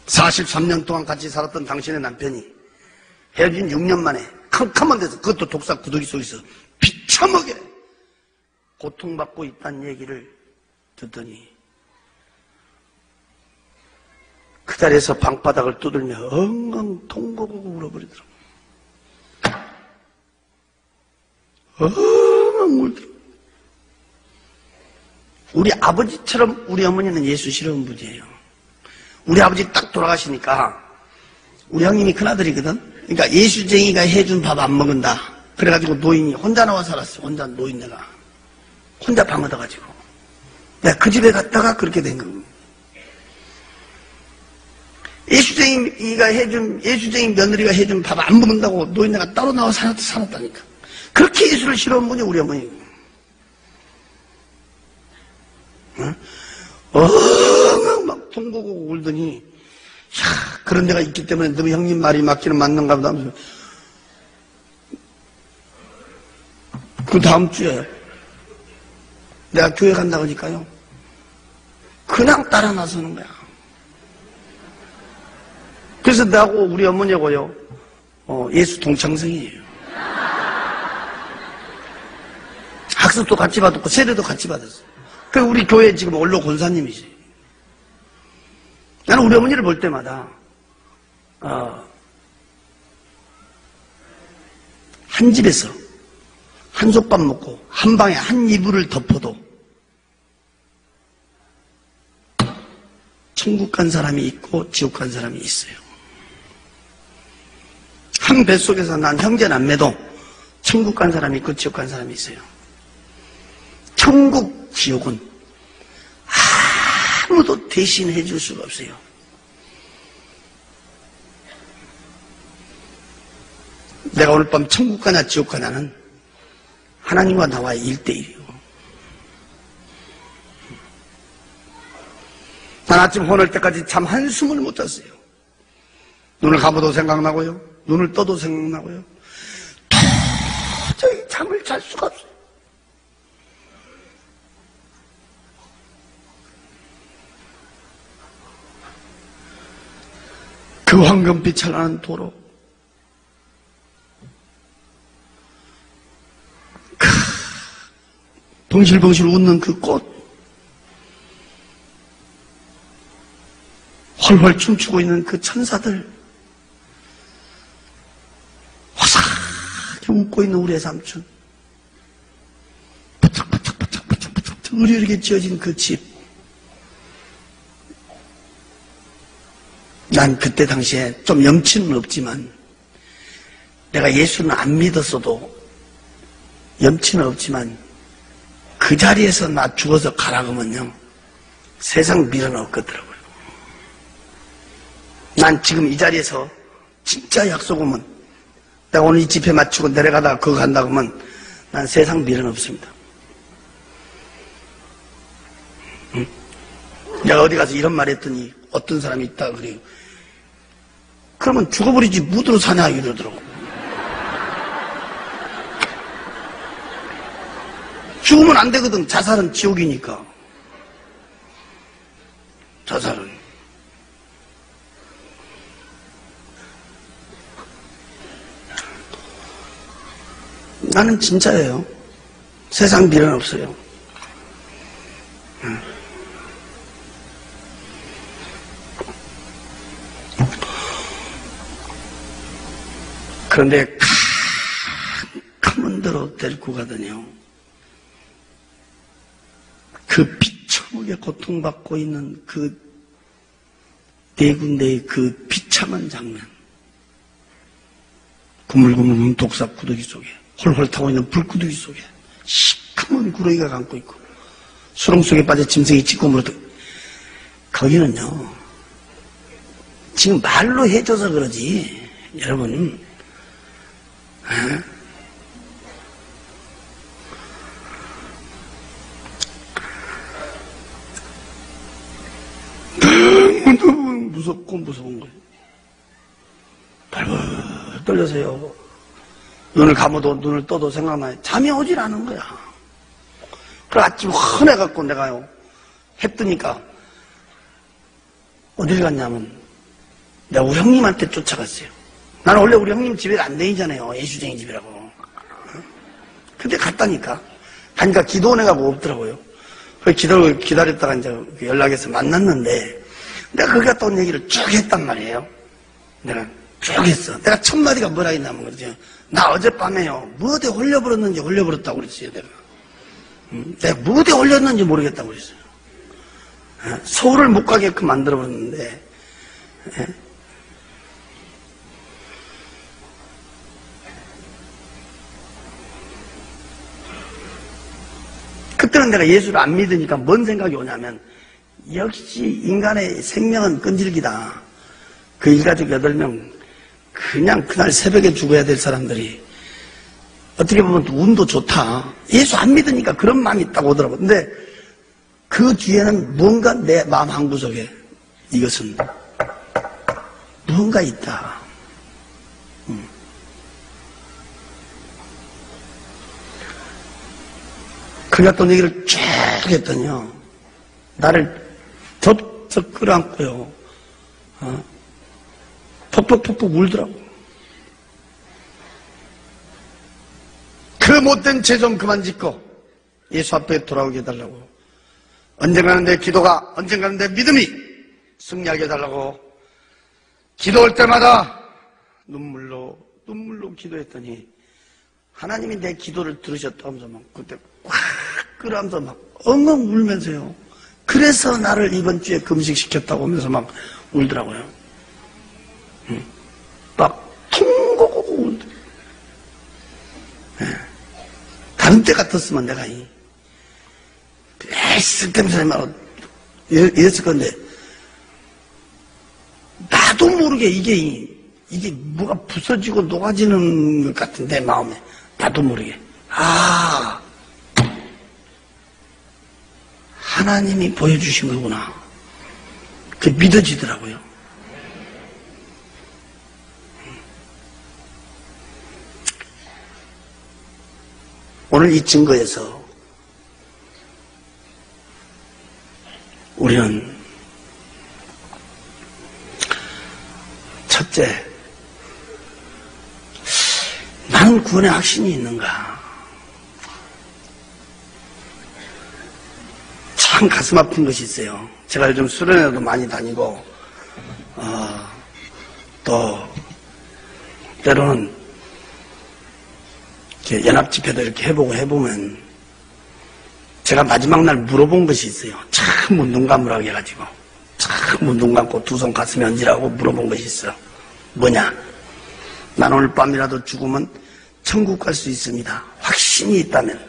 43년 동안 같이 살았던 당신의 남편이 헤어진 6년 만에 캄캄한 데서, 그것도 독사 구더기 속에서 비참하게 고통받고 있다는 얘기를 듣더니 그 자리에서 방바닥을 두들며 엉엉 통곡하고 울어버리더라고. 엉엉 울더라고. 우리 아버지처럼 우리 어머니는 예수 싫어하는 분이에요. 우리 아버지 딱 돌아가시니까 우리 형님이 큰아들이거든. 그러니까 예수쟁이가 해준 밥 안 먹은다. 그래가지고 노인이 혼자 나와 살았어. 혼자 노인네가 혼자 방 얻어가지고 내가 그 집에 갔다가 그렇게 된 겁니다. 예수쟁이 며느리가 해준 밥 안 먹는다고 노인네가 따로 나와 살았다니까. 그렇게 예수를 싫어하는 분이 우리 어머니. 막 통곡하고 울더니, 야, 그런 데가 있기 때문에 너 형님 말이 맞기는 맞는가 보다 하면서. 그 다음 주에 내가 교회 간다고 하니까요. 그냥 따라 나서는 거야. 그래서 나하고 우리 어머니하고요, 예수 동창생이에요. 학습도 같이 받았고, 세례도 같이 받았어요. 그 우리 교회 지금 원로 권사님이지. 나는 우리 어머니를 볼 때마다, 한 집에서 한솥밥 먹고, 한 방에 한 이불을 덮어도, 천국 간 사람이 있고, 지옥 간 사람이 있어요. 한 뱃속에서 난 형제 남매도 천국 간 사람이 있고 지옥 간 사람이 있어요. 천국, 지옥은 아무도 대신해 줄 수가 없어요. 내가 오늘 밤 천국 가냐 지옥 가냐는 하나님과 나와의 1대1이요. 난 아침 혼을 때까지 잠 한숨을 못 잤어요. 눈을 감아도 생각나고요. 눈을 떠도 생각나고요. 도저히 잠을 잘 수가 없어요. 그 황금빛 찬란한 도로, 벙실벙실 웃는 그 꽃, 헐헐 춤추고 있는 그 천사들, 화사하게 웃고 있는 우리의 삼촌, 부쩍부쩍 의리게 지어진 그 집. 난 그때 당시에 좀 염치는 없지만, 내가 예수는 안 믿었어도 염치는 없지만, 그 자리에서 나 죽어서 가라 그러면요, 세상 밀어넣었거더라고요. 난 지금 이 자리에서 진짜 약속 오면, 내가 오늘 이 집회 마치고 내려가다가 그거 간다 그러면 난 세상 밀어넣습니다. 응? 내가 어디 가서 이런 말 했더니 어떤 사람이 있다 그래요. 그러면 죽어버리지 무드로 사냐 이러더라고. 죽으면 안 되거든. 자살은 지옥이니까. 자살은. 나는 진짜예요. 세상 미련 없어요. 그런데 캄캄한 데로 데리고 가더니요, 그 비참하게 고통받고 있는 그 네 군데의 그 비참한 장면, 구물구물 독사 구더기 속에, 홀홀 타고 있는 불구더기 속에 시커먼 구렁이가 감고 있고, 수렁 속에 빠져 짐승이 찢고 물어도, 거기는요, 지금 말로 해줘서 그러지, 여러분, 너무 무섭고 무서운 거예요. 벌벌 떨려서요. 눈을 감아도 눈을 떠도 생각나요. 잠이 오질 않은 거야. 그래 아침 헌해갖고 내가요 해 뜨니까 어딜 갔냐면 내가 우리 형님한테 쫓아갔어요. 나는 원래 우리 형님 집에 안 다니잖아요. 예수쟁이 집이라고. 근데 갔다니까. 가니까 기도원회가 없더라고요. 그래서 기다렸다가 이제 연락해서 만났는데 내가 거기 갔다 온 얘기를 쭉 했단 말이에요. 내가 쭉 했어. 내가 첫 마디가 뭐라 했냐면 그러죠. 나 어젯밤에요. 뭐 어디 홀려버렸는지 홀려버렸다고 그랬어요. 내가 뭐 어디 홀렸는지 모르겠다고 그랬어요. 서울을 못 가게끔 만들어버렸는데 그때는 내가 예수를 안 믿으니까 뭔 생각이 오냐면 역시 인간의 생명은 끈질기다. 그 일가족 8명 그냥 그날 새벽에 죽어야 될 사람들이 어떻게 보면 운도 좋다. 예수 안 믿으니까 그런 마음이 있다고 하더라고요. 근데 그 뒤에는 뭔가 내 마음 한구석에 이것은 무언가 있다. 그가 또 얘기를 쭉 했더니요. 나를 덥석 끌어안고요. 퍽퍽퍽퍽 울더라고. 그 못된 죄 좀 그만 짓고 예수 앞에 돌아오게 해달라고. 언젠가는 내 기도가, 언젠가는 내 믿음이 승리하게 해달라고. 기도할 때마다 눈물로 기도했더니 하나님이 내 기도를 들으셨다 하면서 막 그때 꽉 끌어안면서 막 엉엉 울면서요. 그래서 나를 이번 주에 금식시켰다고 하면서 막 울더라고요. 막 퉁고고 울더라고요. 다른 때 같았으면 내가 쓸데없이 막 이랬을 건데 나도 모르게 이게 뭐가 부서지고 녹아지는 것 같은 내 마음에 나도 모르게 하나님이 보여주신 거구나. 그게 믿어지더라고요. 오늘 이 증거에서 우리는 첫째, 나는 구원의 확신이 있는가? 참 가슴 아픈 것이 있어요. 제가 요즘 수련회도 많이 다니고 또 때로는 이렇게 연합집회도 이렇게 해보면 제가 마지막 날 물어본 것이 있어요. 참 눈 감으라고 해가지고 참 눈 감고 두 손 가슴에 얹으라고 물어본 것이 있어. 뭐냐? 난 오늘 밤이라도 죽으면 천국 갈 수 있습니다. 확신이 있다면,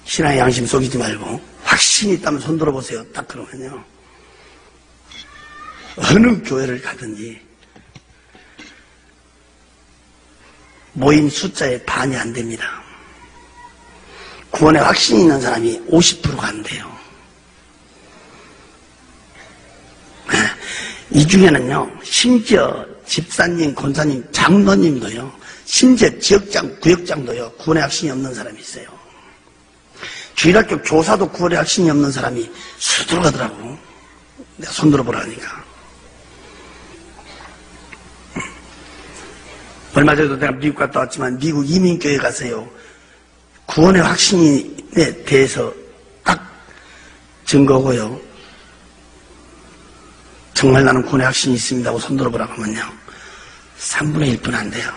신앙의 양심 속이지 말고 확신이 있다면 손 들어보세요. 딱 그러면요, 어느 교회를 가든지 모인 숫자의 반이 안 됩니다. 구원에 확신이 있는 사람이 50%가 안 돼요. 이 중에는요, 심지어 집사님, 권사님, 장로님도요, 심지어 지역장, 구역장도요, 구원의 확신이 없는 사람이 있어요. 주일학교 교사도 구원의 확신이 없는 사람이 수두룩 하더라고. 내가 손 들어보라니까. 얼마 전에도 내가 미국 갔다 왔지만 미국 이민교회 가서요, 구원의 확신에 대해서 딱 증거고요. 정말 나는 구원의 확신이 있습니다 하고 손 들어보라고 하면요, 3분의 1분 안 돼요.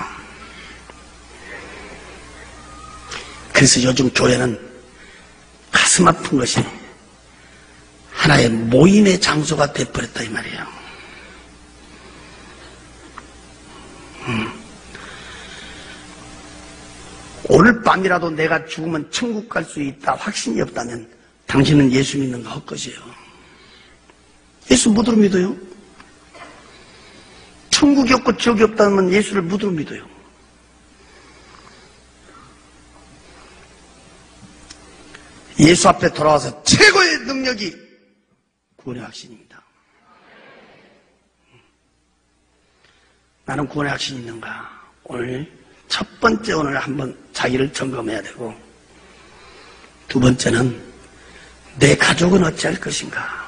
그래서 요즘 교회는 가슴 아픈 것이 하나의 모임의 장소가 돼버렸다 이 말이에요. 오늘 밤이라도 내가 죽으면 천국 갈 수 있다 확신이 없다면 당신은 예수 믿는 거 헛것이에요. 예수 무드로 믿어요? 천국이 없고 지옥이 없다면 예수를 무드로 믿어요. 예수 앞에 돌아와서 최고의 능력이 구원의 확신입니다. 나는 구원의 확신이 있는가? 오늘 첫 번째 오늘 한번 자기를 점검해야 되고, 두 번째는 내 가족은 어찌할 것인가?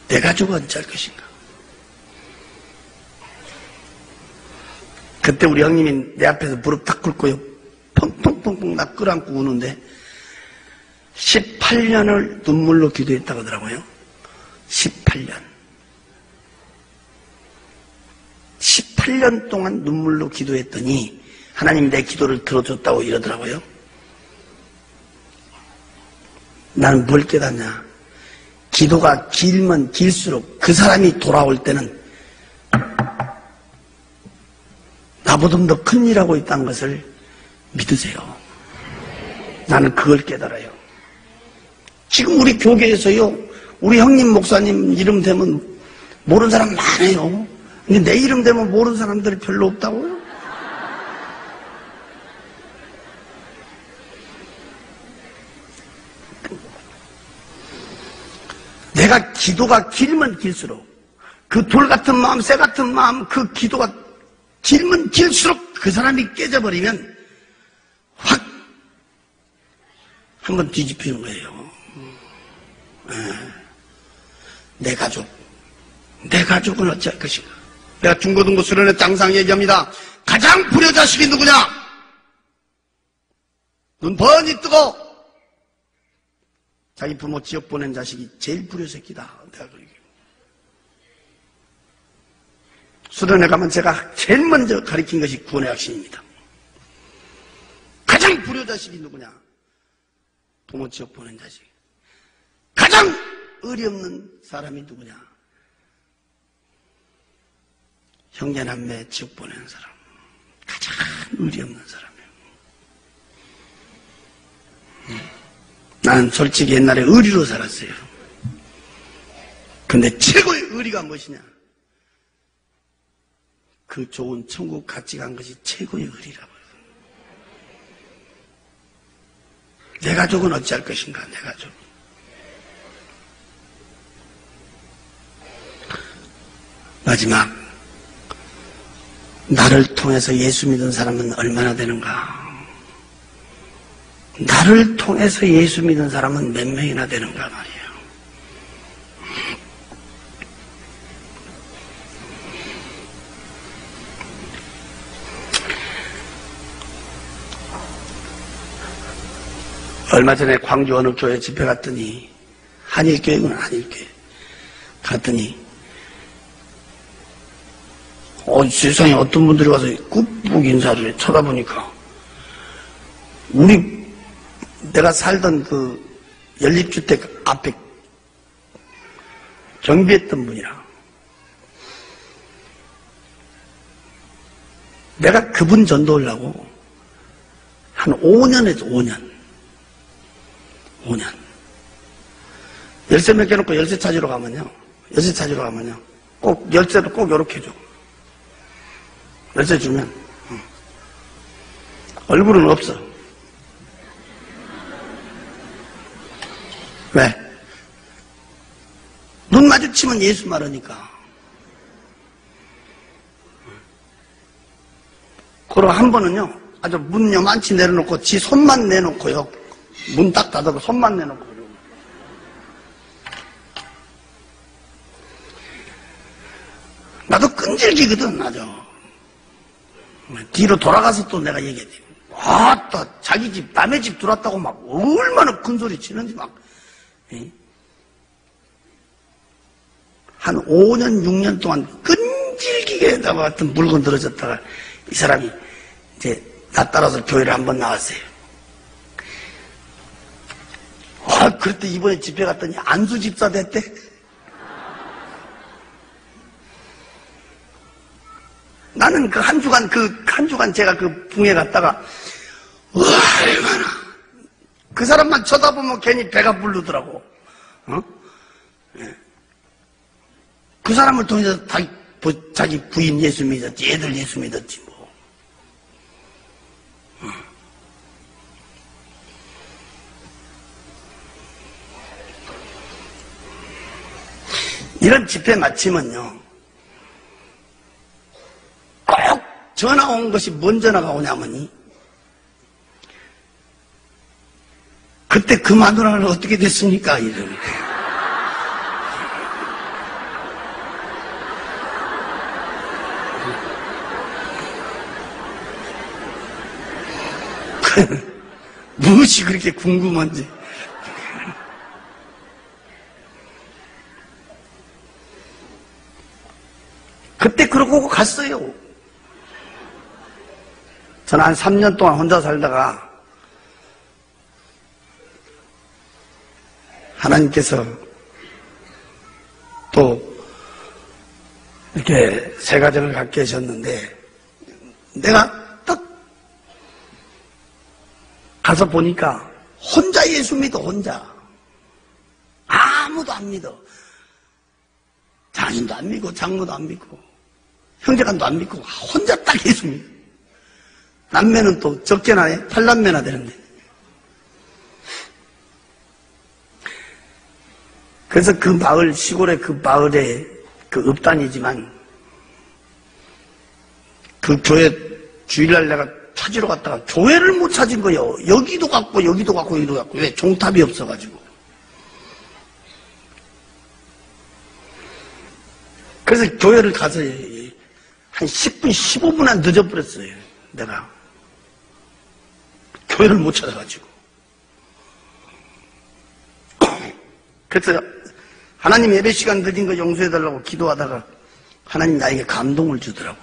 내 가족은 어찌할 것인가? 그때 우리 형님이 내 앞에서 무릎 딱 꿇고요, 펑펑펑펑 나 끌어안고 우는데 18년을 눈물로 기도했다고 하더라고요. 18년 동안 눈물로 기도했더니 하나님이 내 기도를 들어줬다고 이러더라고요. 나는 뭘 깨닫냐? 기도가 길면 길수록 그 사람이 돌아올 때는 나보다 더 큰 일하고 있다는 것을 믿으세요. 나는 그걸 깨달아요. 지금 우리 교계에서요, 우리 형님 목사님 이름 되면 모르는 사람 많아요. 근데 내 이름 되면 모르는 사람들이 별로 없다고요? 내가 기도가 길면 길수록 그 돌 같은 마음, 쇠 같은 마음, 그 기도가 길면 길수록 그 사람이 깨져버리면 확 한번 뒤집히는 거예요. 내 가족은 어찌할 것인가? 내가 중고등부 수련회 장상 얘기합니다. 가장 불효자식이 누구냐? 눈 번이 뜨고 자기 부모 지옥 보낸 자식이 제일 불효새끼다. 내가 그러게. 수련회 가면 제가 제일 먼저 가르친 것이 구원의 확신입니다. 가장 불효자식이 누구냐? 부모 지옥 보낸 자식. 가장 의리 없는 사람이 누구냐? 형제남매 지옥 보내는 사람. 가장 의리 없는 사람이에요. 나는 솔직히 옛날에 의리로 살았어요. 근데 최고의 의리가 무엇이냐? 그 좋은 천국 같이 간 것이 최고의 의리라고요. 내 가족은 어찌할 것인가? 내 가족. 마지막, 나를 통해서 예수 믿은 사람은 얼마나 되는가? 나를 통해서 예수 믿은 사람은 몇 명이나 되는가 말이에요. 얼마 전에 광주 어느 교회 집회 갔더니, 한일교회구나, 한일교회. 갔더니, 세상에 어떤 분들이 와서 꾹꾹 인사를 해. 쳐다보니까, 내가 살던 그 연립주택 앞에 경비했던 분이라. 내가 그분 전도하려고 한 5년 했어, 5년. 열쇠 몇 개 놓고 열쇠 찾으러 가면요. 꼭 열쇠를 꼭 요렇게 줘. 열쇠 주면 얼굴은 없어. 왜? 눈 마주치면 예수 말하니까. 그리고 한 번은요, 아주 문 요만치 내려놓고 지 손만 내놓고요, 문 딱 닫아도 손만 내놓고. 나도 끈질기거든, 아주. 뒤로 돌아가서 또 내가 얘기했지. 또 자기 집, 남의 집 들어왔다고 막 얼마나 큰 소리 치는지 막. 한 5년, 6년 동안 끈질기게 같은 물건 들어졌다가 이 사람이 이제 나 따라서 교회를 한번 나왔어요. 그때 이번에 집회 갔더니 안수 집사 됐대. 나는 한 주간 제가 그 붕에 갔다가, 얼마나. 그 사람만 쳐다보면 괜히 배가 부르더라고. 그 사람을 통해서 자기 부인 예수 믿었지, 애들 예수 믿었지, 뭐. 이런 집회 마치면요, 전화 온 것이 뭔 전화가 오냐면이 그때 그 마누라는 어떻게 됐습니까? 이러는 거예요. 무엇이 그렇게 궁금한지. 그때 그러고 갔어요. 저는 한 3년 동안 혼자 살다가 하나님께서 또 이렇게 새 가정을 갖게 하셨는데 내가 딱 가서 보니까 혼자 예수 믿어. 혼자 아무도 안 믿어. 장인도 안 믿고 장모도 안 믿고 형제간도 안 믿고 혼자 딱 예수 믿어. 남매는 또 적게나 해. 8남매나 되는데. 그래서 그 마을, 시골의 그 마을에 그 읍단이지만 그 교회 주일날 내가 찾으러 갔다가 교회를 못 찾은 거예요. 여기도 갔고 여기도 갔고 여기도 갔고. 왜? 종탑이 없어가지고. 그래서 교회를 가서 한 10분, 15분 늦어버렸어요. 내가. 교회를 못 찾아가지고. 그래서 하나님 예배 시간 늦은 거 용서해달라고 기도하다가 하나님 나에게 감동을 주더라고.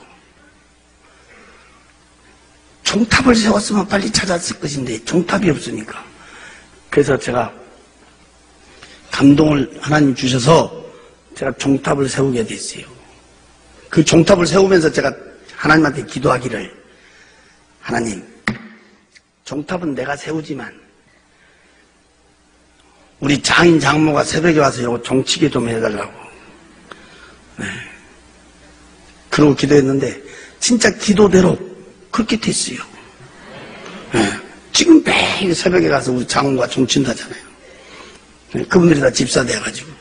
종탑을 세웠으면 빨리 찾았을 것인데 종탑이 없으니까. 그래서 제가 감동을 하나님 주셔서 제가 종탑을 세우게 됐어요. 그 종탑을 세우면서 제가 하나님한테 기도하기를, 하나님, 종탑은 내가 세우지만 우리 장인 장모가 새벽에 와서 이거 종치게 좀 해달라고. 네. 그러고 기도했는데 진짜 기도대로 그렇게 됐어요. 네. 지금 매일 새벽에 가서 우리 장모가 종친다잖아요. 네. 그분들이 다 집사 돼가지고.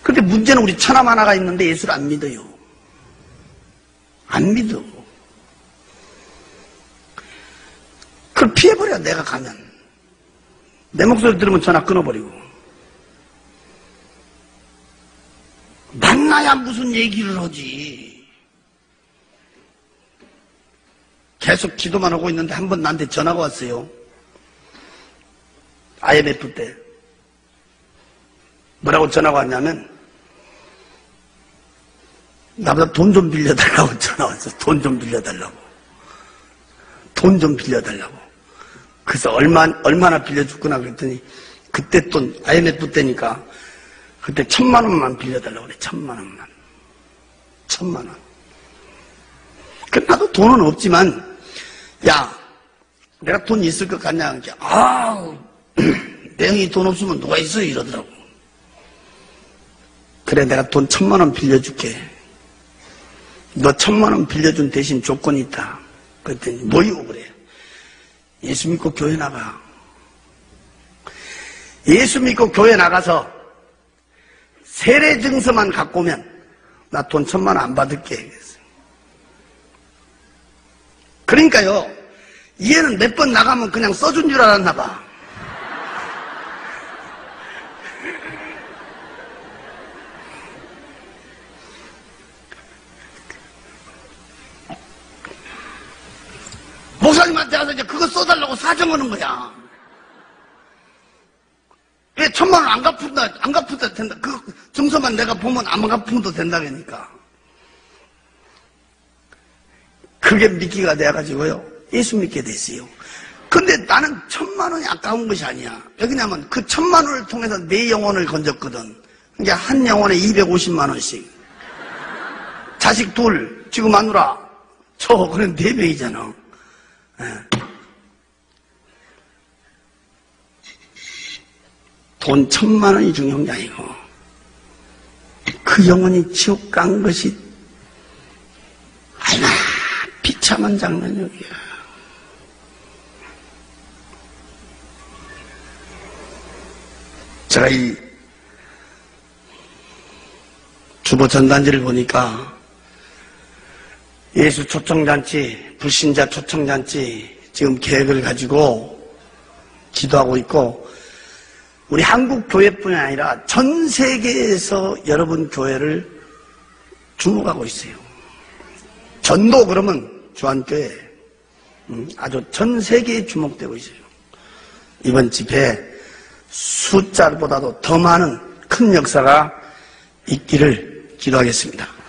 근데 문제는 우리 처남 하나가 있는데 예수를 안 믿어요. 안 믿어. 그걸 피해버려. 내가 가면 내 목소리 들으면 전화 끊어버리고. 만나야 무슨 얘기를 하지. 계속 기도만 하고 있는데 한 번 나한테 전화가 왔어요. IMF 때 뭐라고 전화가 왔냐면 나보다 돈 좀 빌려달라고 전화 왔어. 돈 좀 빌려달라고. 돈 좀 빌려달라고. 그래서 얼마나 빌려줬구나 그랬더니 그때 돈 IMF 때니까 그때 1,000만 원만 빌려달라고 그래. 1,000만 원만. 1,000만 원. 그 나도 돈은 없지만 야 내가 돈 있을 것 같냐. 아 내 형이 돈 없으면 누가 있어요 이러더라고. 그래 내가 돈 1,000만 원 빌려줄게. 너 1,000만 원 빌려준 대신 조건이 있다. 그랬더니 뭐이고 그래. 예수 믿고 교회 나가. 예수 믿고 교회 나가서 세례 증서만 갖고 오면 나 돈 1,000만 원 안 받을게. 그러니까요. 얘는 몇 번 나가면 그냥 써준 줄 알았나 봐. 목사님한테 가서 이제 그거 써달라고 사정하는 거야. 왜 1,000만 원 안 갚은다 된다. 그 증서만 내가 보면 안 갚으면 된다 그러니까. 그게 믿기가 돼가지고요. 예수 믿게 됐어요. 근데 나는 1,000만 원이 아까운 것이 아니야. 왜냐면 그 1,000만 원을 통해서 내 영혼을 건졌거든. 그러니까 한 영혼에 250만 원씩. 자식 둘, 지금 마누라, 그런 4명이잖아. 돈 1,000만 원이 중요한 게 아니고 그 영혼이 지옥 간 것이 얼마나 비참한 장면이야. 제가 이 주보 전단지를 보니까 예수 초청잔치, 불신자 초청잔치 지금 계획을 가지고 기도하고 있고, 우리 한국 교회뿐이 아니라 전 세계에서 여러분 교회를 주목하고 있어요. 전도 그러면 주한교회 아주 전 세계에 주목되고 있어요. 이번 집회에 숫자보다도 더 많은 큰 역사가 있기를 기도하겠습니다.